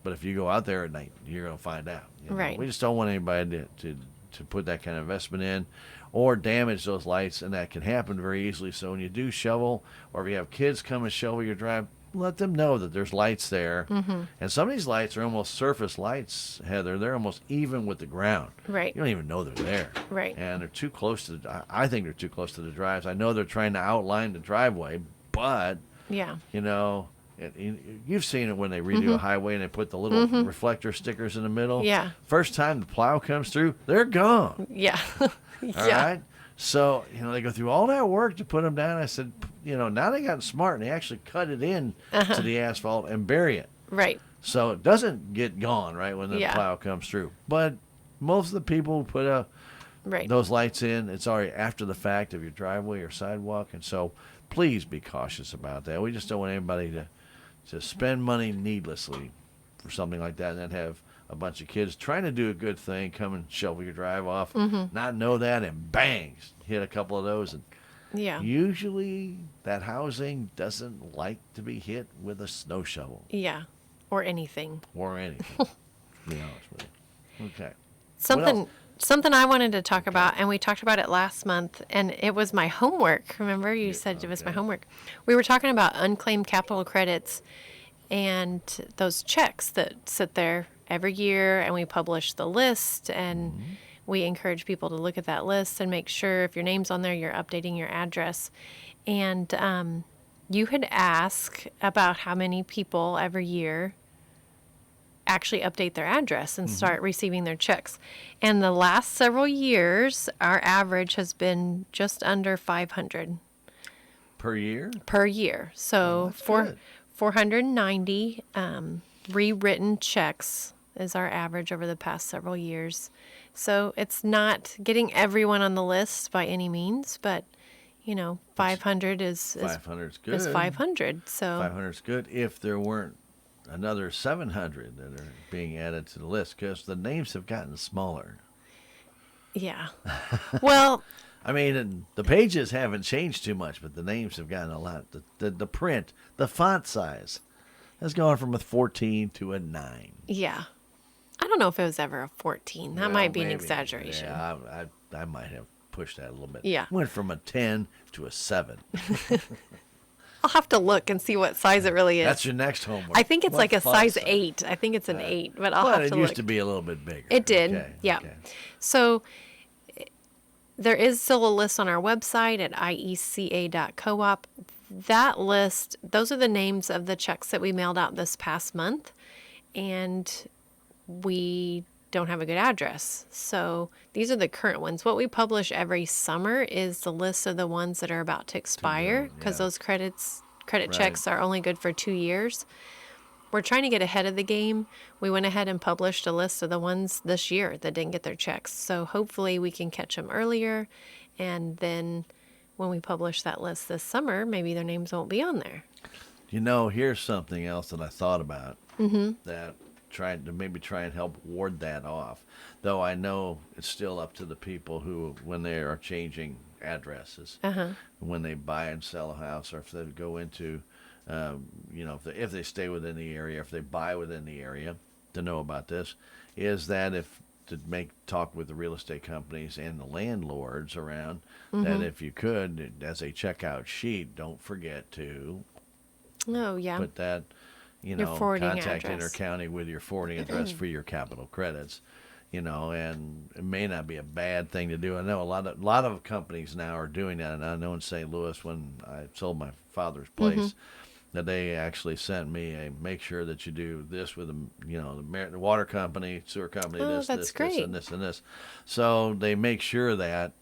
but if you go out there at night, you're going to find out. Right. We just don't want anybody to put that kind of investment in or damage those lights, and that can happen very easily. So when you do shovel, or if you have kids come and shovel your drive, let them know that there's lights there. And some of these lights are almost surface lights, Heather. They're almost even with the ground. Right. You don't even know they're there. Right. And they're too close to I think they're too close to the drives. I know they're trying to outline the driveway, but, Yeah. you've seen it when they redo a highway and they put the little reflector stickers in the middle. Yeah. First time the plow comes through, they're gone. Yeah. All right? So, they go through all that work to put them down. I said, now they got smart and they actually cut it in to the asphalt and bury it. Right. So it doesn't get gone right when the Yeah. plow comes through. But most of the people who put Right. those lights in, it's already after the fact of your driveway or sidewalk. And so please be cautious about that. We just don't want anybody to spend money needlessly for something like that and then have a bunch of kids trying to do a good thing, come and shovel your drive off, not know that, and bang, hit a couple of those. And Yeah. usually that housing doesn't like to be hit with a snow shovel Yeah. Or anything. or anything, to be honest with you. Okay. Something I wanted to talk about, and we talked about it last month, and it was my homework. Remember, you said it was my homework. We were talking about unclaimed capital credits and those checks that sit there every year, and we publish the list, and we encourage people to look at that list and make sure if your name's on there, you're updating your address. And you had asked about how many people every year actually update their address and start receiving their checks. And the last several years, our average has been just under 500 Per year? per year. So that's good. 490 rewritten checks is our average over the past several years. So it's not getting everyone on the list by any means, but 500 is 500 is good. is 500. So 500 is good if there weren't another 700 that are being added to the list, because the names have gotten smaller. yeah. Well, I mean, and the pages haven't changed too much, but the names have gotten a lot. The print, the font size has gone from a 14 to a 9. yeah. I don't know if it was ever a 14. That Well, might be an maybe. exaggeration. Yeah, I might have pushed that a little bit. Yeah. Went from a 10 to a 7. I'll have to look and see what size it really is. That's your next homework. I think it's What like a font size 8. I think it's an 8, but I'll Well, have it to used look. to be a little bit bigger. It did, Okay, yeah. okay. So there is still a list on our website at ieca.coop. That list, those are the names of the checks that we mailed out this past month, and we don't have a good address. So these are the current ones. What we publish every summer is the list of the ones that are about to expire, because yeah. those credit Right. checks are only good for 2 years. We're trying to get ahead of the game. We went ahead and published a list of the ones this year that didn't get their checks. So hopefully we can catch them earlier, and then when we publish that list this summer, maybe their names won't be on there. You know, here's something else that I thought about that tried to maybe try and help ward that off. Though I know it's still up to the people who, when they are changing addresses, when they buy and sell a house, or if they go into, if they stay within the area, if they buy within the area, to know about this, is that talk with the real estate companies and the landlords around, that if you could, as a checkout sheet, don't forget to Oh, yeah. put that, forwarding contact address. Intercounty with your forwarding address for your capital credits, and it may not be a bad thing to do. I know a lot of companies now are doing that, and I know in St. Louis, when I sold my father's place, that they actually sent me a make sure that you do this with the water company, sewer company, Oh, this, that's this, great. this, and this, and this. So they make sure that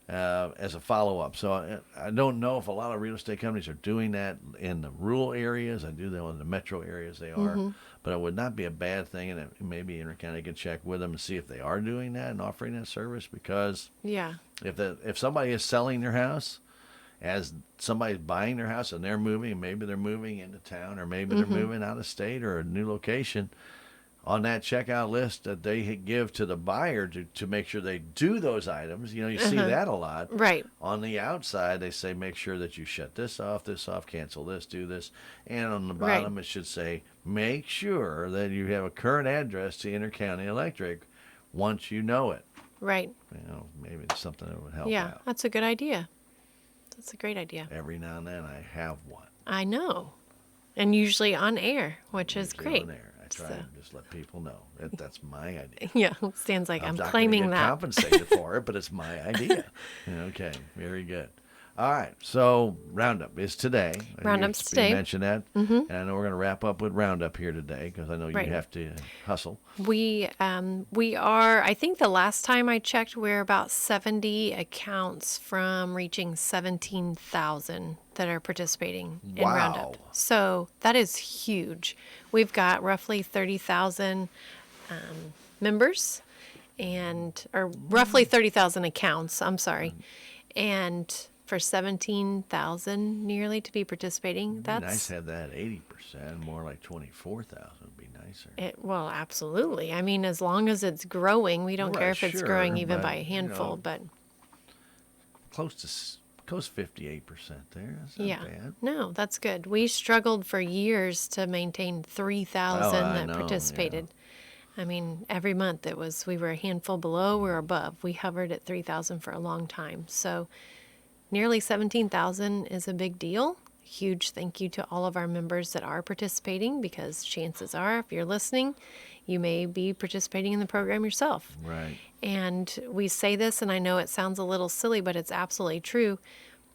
as a follow-up. So I don't know if a lot of real estate companies are doing that in the rural areas. I do know in the metro areas they are. But it would not be a bad thing, and maybe Intercounty could check with them and see if they are doing that and offering that service. Because Yeah. if somebody is selling their house, as somebody's buying their house and they're moving, and maybe they're moving into town, or maybe they're moving out of state or a new location, on that checkout list that they give to the buyer to make sure they do those items, you see that a lot. Right. On the outside, they say make sure that you shut this off, cancel this, do this. And on the bottom, it should say make sure that you have a current address to Intercounty Electric once you know it. Right. Maybe it's something that would help Yeah, out. that's a good idea. That's a great idea. Every now and then I have one. I know. And usually on air, which is Usually great. on there. I try and just let people know that's my idea. Yeah, Stan's like, I'm not claiming gonna get that. compensated for it, but it's my idea. Okay, very good. All right, so Roundup is today. Roundup's You today. mentioned that, and I know we're going to wrap up with Roundup here today because I know you Right. have to hustle. We are, I think the last time I checked, we're about 70 accounts from reaching 17,000 that are participating in Wow. Roundup. So that is huge. We've got roughly 30,000 members, or roughly 30,000 accounts, I'm sorry. And for 17,000 nearly to be participating, It'd be nice to have that 80%, more like 24,000 would be nicer. Well, absolutely. I mean, as long as it's growing, we don't Right, care if it's sure, growing even but, by a handful, but Close to 58% there. That's not yeah. bad. No, that's good. We struggled for years to maintain 3,000 I that know, participated. I mean, every month we were a handful below, we were above. We hovered at 3,000 for a long time. So nearly 17,000 is a big deal. Huge thank you to all of our members that are participating, because chances are, if you're listening, you may be participating in the program yourself. Right. And we say this, and I know it sounds a little silly, but it's absolutely true.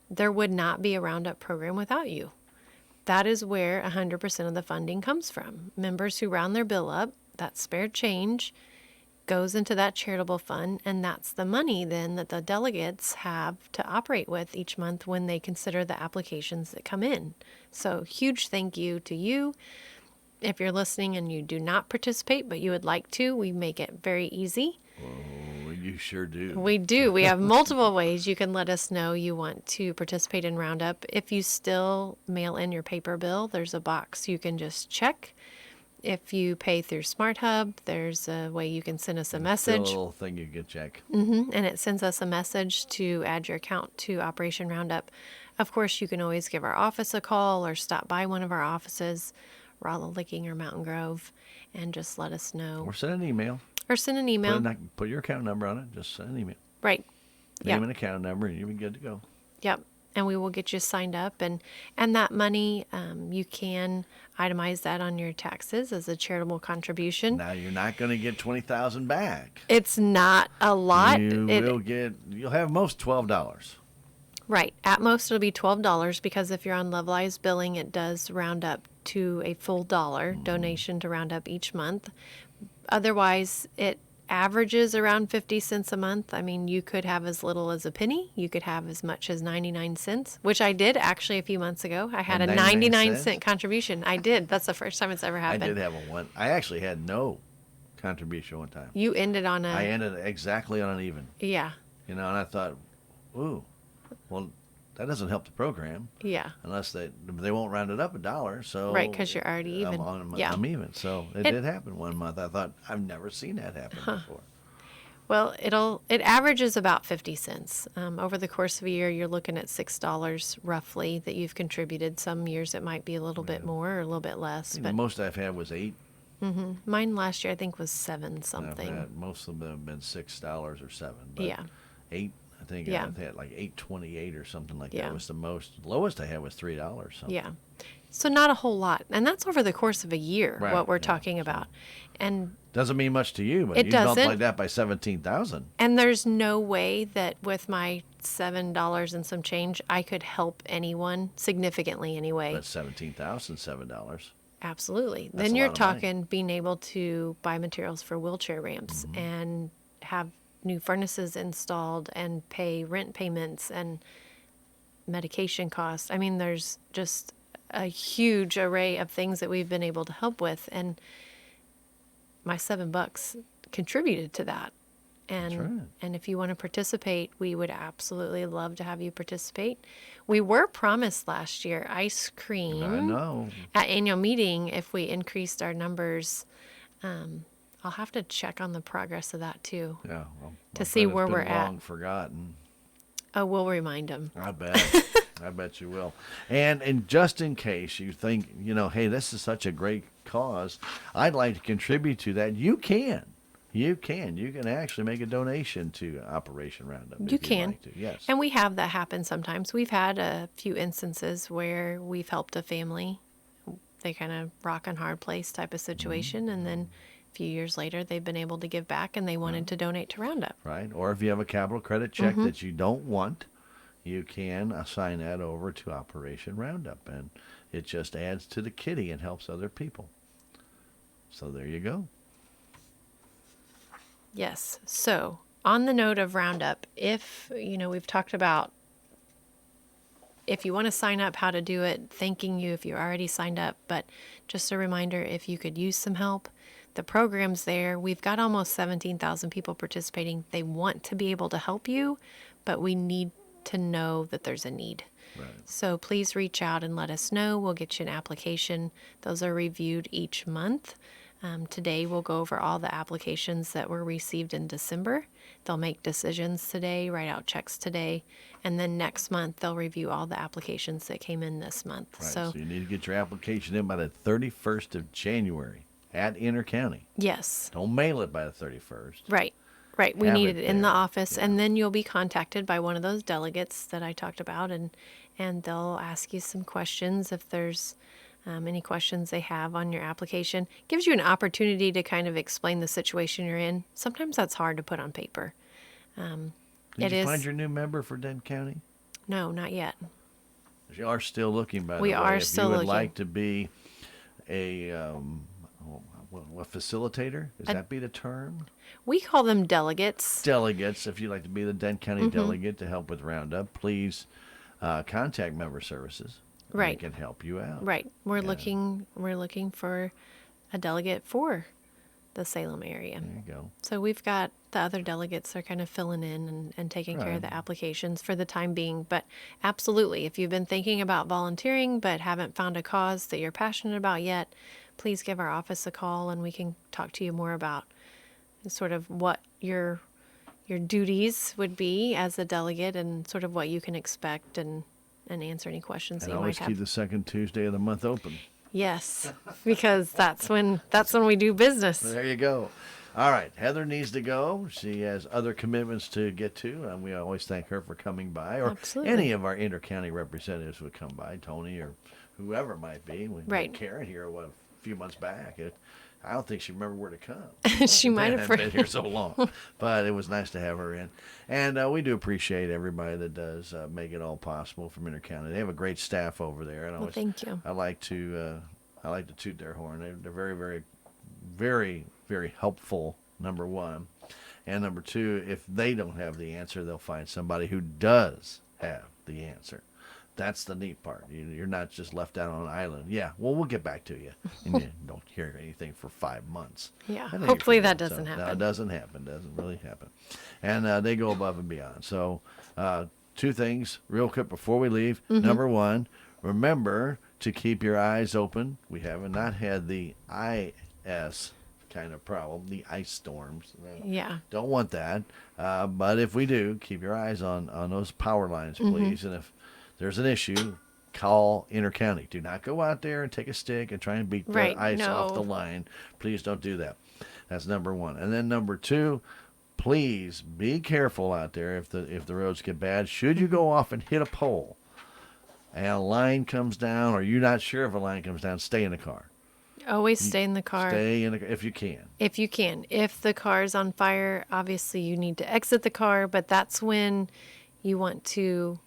There would not be a Roundup program without you. That is where 100% of the funding comes from. Members who round their bill up, that spare change goes into that charitable fund, and that's the money then that the delegates have to operate with each month when they consider the applications that come in. So huge thank you to you. If you're listening and you do not participate, but you would like to, we make it very easy. Oh, you sure do. We do. We have multiple ways you can let us know you want to participate in Roundup. If you still mail in your paper bill, there's a box you can just check. If you pay through SmartHub, there's a way you can send us a Still message. a little thing you can check. And it sends us a message to add your account to Operation Roundup. Of course, you can always give our office a call or stop by one of our offices, Rolla Licking or Mountain Grove, and just let us know. Or send an email. Or send an email. Put your account number on it. Just send an email. Right. Name Yep. and account number, and you'll be good to go. Yep. and we will get you signed up. And that money, you can itemize that on your taxes as a charitable contribution. Now you're not going to get 20,000 back. It's not a lot. You'll have most $12. Right. At most, it'll be $12 because if you're on levelized billing, it does round up to a full dollar donation to Roundup each month. Otherwise, it averages around 50 cents a month. I mean, you could have as little as a penny. You could have as much as 99 cents, which I did actually a few months ago. I had a 99-cent contribution. I did. That's the first time it's ever happened. I did have one. I actually had no contribution one time. You ended on I ended exactly on an even. Yeah. And I thought, ooh, well, that doesn't help the program. Yeah. Unless they won't round it up $1. So right, because you're already even. I'm even. So it did happen one month. I thought I've never seen that happen before. Well, it averages about 50 cents. Over the course of a year, you're looking at $6 roughly that you've contributed. Some years it might be a little bit more or a little bit less. The most I've had was $8. Mm-hmm. Mine last year I think was $7 something. Most of them have been $6 or $7. But yeah. 8. I think I had like $8.28 or something like that was the most. Lowest I had was $3. Something. Yeah. So not a whole lot. And that's over the course of a year, right, what we're talking about. And doesn't mean much to you, but it you doesn't. multiply that by 17,000. And there's no way that with my $7 and some change, I could help anyone significantly anyway. That's $17,007. Absolutely. That's Then you're a lot of money. talking being able to buy materials for wheelchair ramps and have new furnaces installed and pay rent payments and medication costs. I mean, there's just a huge array of things that we've been able to help with, and my $7 contributed to that. And That's right. and if you want to participate, we would absolutely love to have you participate. We were promised last year ice cream I know. at annual meeting if we increased our numbers. I'll have to check on the progress of that too. Yeah. Well, To see where we're at. Long forgotten. Oh, we'll remind them. I bet. I bet you will. And just in case you think, hey, this is such a great cause, I'd like to contribute to that. You can. You can. You can actually make a donation to Operation Roundup. You if you'd can. like to. Yes. And we have that happen sometimes. We've had a few instances where we've helped a family. They kind of rock and hard place type of situation, and then a few years later, they've been able to give back, and they wanted to donate to Roundup. Right. Or if you have a capital credit check that you don't want, you can assign that over to Operation Roundup, and it just adds to the kitty and helps other people. So there you go. Yes. So on the note of Roundup, if, we've talked about if you want to sign up, how to do it, thanking you if you already signed up, but just a reminder, if you could use some help, the program's there. We've got almost 17,000 people participating. They want to be able to help you, but we need to know that there's a need. Right. So please reach out and let us know. We'll get you an application. Those are reviewed each month. Today we'll go over all the applications that were received in December. They'll make decisions today, write out checks today, and then next month they'll review all the applications that came in this month. Right. So you need to get your application in by the 31st of January at Intercounty. Yes. Don't mail it by the 31st. Right. Right. We Have need it it in the there. office, and then you'll be contacted by one of those delegates that I talked about, and they'll ask you some questions if there's any questions they have on your application. Gives you an opportunity to kind of explain the situation you're in. Sometimes that's hard to put on paper. Did you find your new member for Dent County? No, not yet. You are still looking, by the way. We are still If you would looking. like to be a facilitator, is that be the term? We call them delegates. Delegates, if you'd like to be the Dent County delegate to help with Roundup, please contact Member Services. Right. They can help you out. Right. We're looking for a delegate for the Salem area. There you go. So we've got the other delegates are kind of filling in and taking care of Right. the applications for the time being. But absolutely, if you've been thinking about volunteering but haven't found a cause that you're passionate about yet, please give our office a call and we can talk to you more about sort of what your duties would be as a delegate and sort of what you can expect and answer any questions And that you always might keep have. the second Tuesday of the month open. Yes, because that's when we do business. There you go. All right, Heather needs to go. She has other commitments to get to, and we always thank her for coming by, or Absolutely. any of our intercounty representatives would come by, Tony or whoever it might be. We Right. had Karen here a few months back. I don't think she remembered where to come. She might have Been here so long, but it was nice to have her in, and we do appreciate everybody that does make it all possible from Intercounty. They have a great staff over there, and Well, thank you. I like to toot their horn. They're very, very, very, very helpful. Number one, and number two, if they don't have the answer, they'll find somebody who does have the answer. That's the neat part. You're not just left out on an island. Yeah, well, we'll get back to you, and you don't hear anything for 5 months. Yeah, I think hopefully you're that forgetting. doesn't happen. No, it doesn't happen. Doesn't really happen. And they go above and beyond. So, two things real quick before we leave. Mm-hmm. Number one, remember to keep your eyes open. We have not had the IS kind of problem, the ice storms. Yeah. Don't want that. But if we do, keep your eyes on those power lines, please. And if there's an issue, call Intercounty. Do not go out there and take a stick and try and beat the Right, ice off no. the line. Please don't do that. That's number one. And then number two, please be careful out there if the roads get bad. Should you go off and hit a pole and a line comes down, or you're not sure if a line comes down, stay in the car. Always stay in the car. Stay in the car if you can. If you can. If the car's on fire, obviously you need to exit the car, but that's when you want to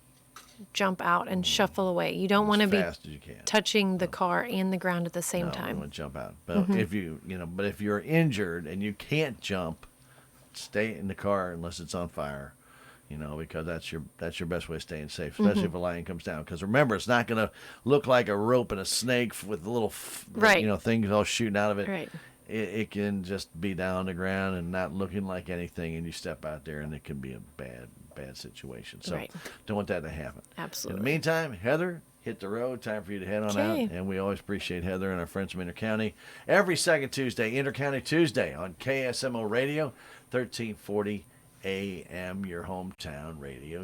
jump out and shuffle away. You don't want to be Fast as you can. touching the car and the ground at the same No, you time. want to jump out. But if you're injured and you can't jump, stay in the car unless it's on fire. Because that's your best way of staying safe, especially if a lion comes down. Because remember, it's not going to look like a rope and a snake with little, Right. Things all shooting out of it. Right. It can just be down on the ground and not looking like anything, and you step out there, and it can be a bad situation. So Right. don't want that to happen. Absolutely. In the meantime, Heather, hit the road. Time for you to head on out. Okay. And we always appreciate Heather and our friends from Intercounty. Every second Tuesday, Intercounty Tuesday on KSMO Radio, 1340 AM, your hometown radio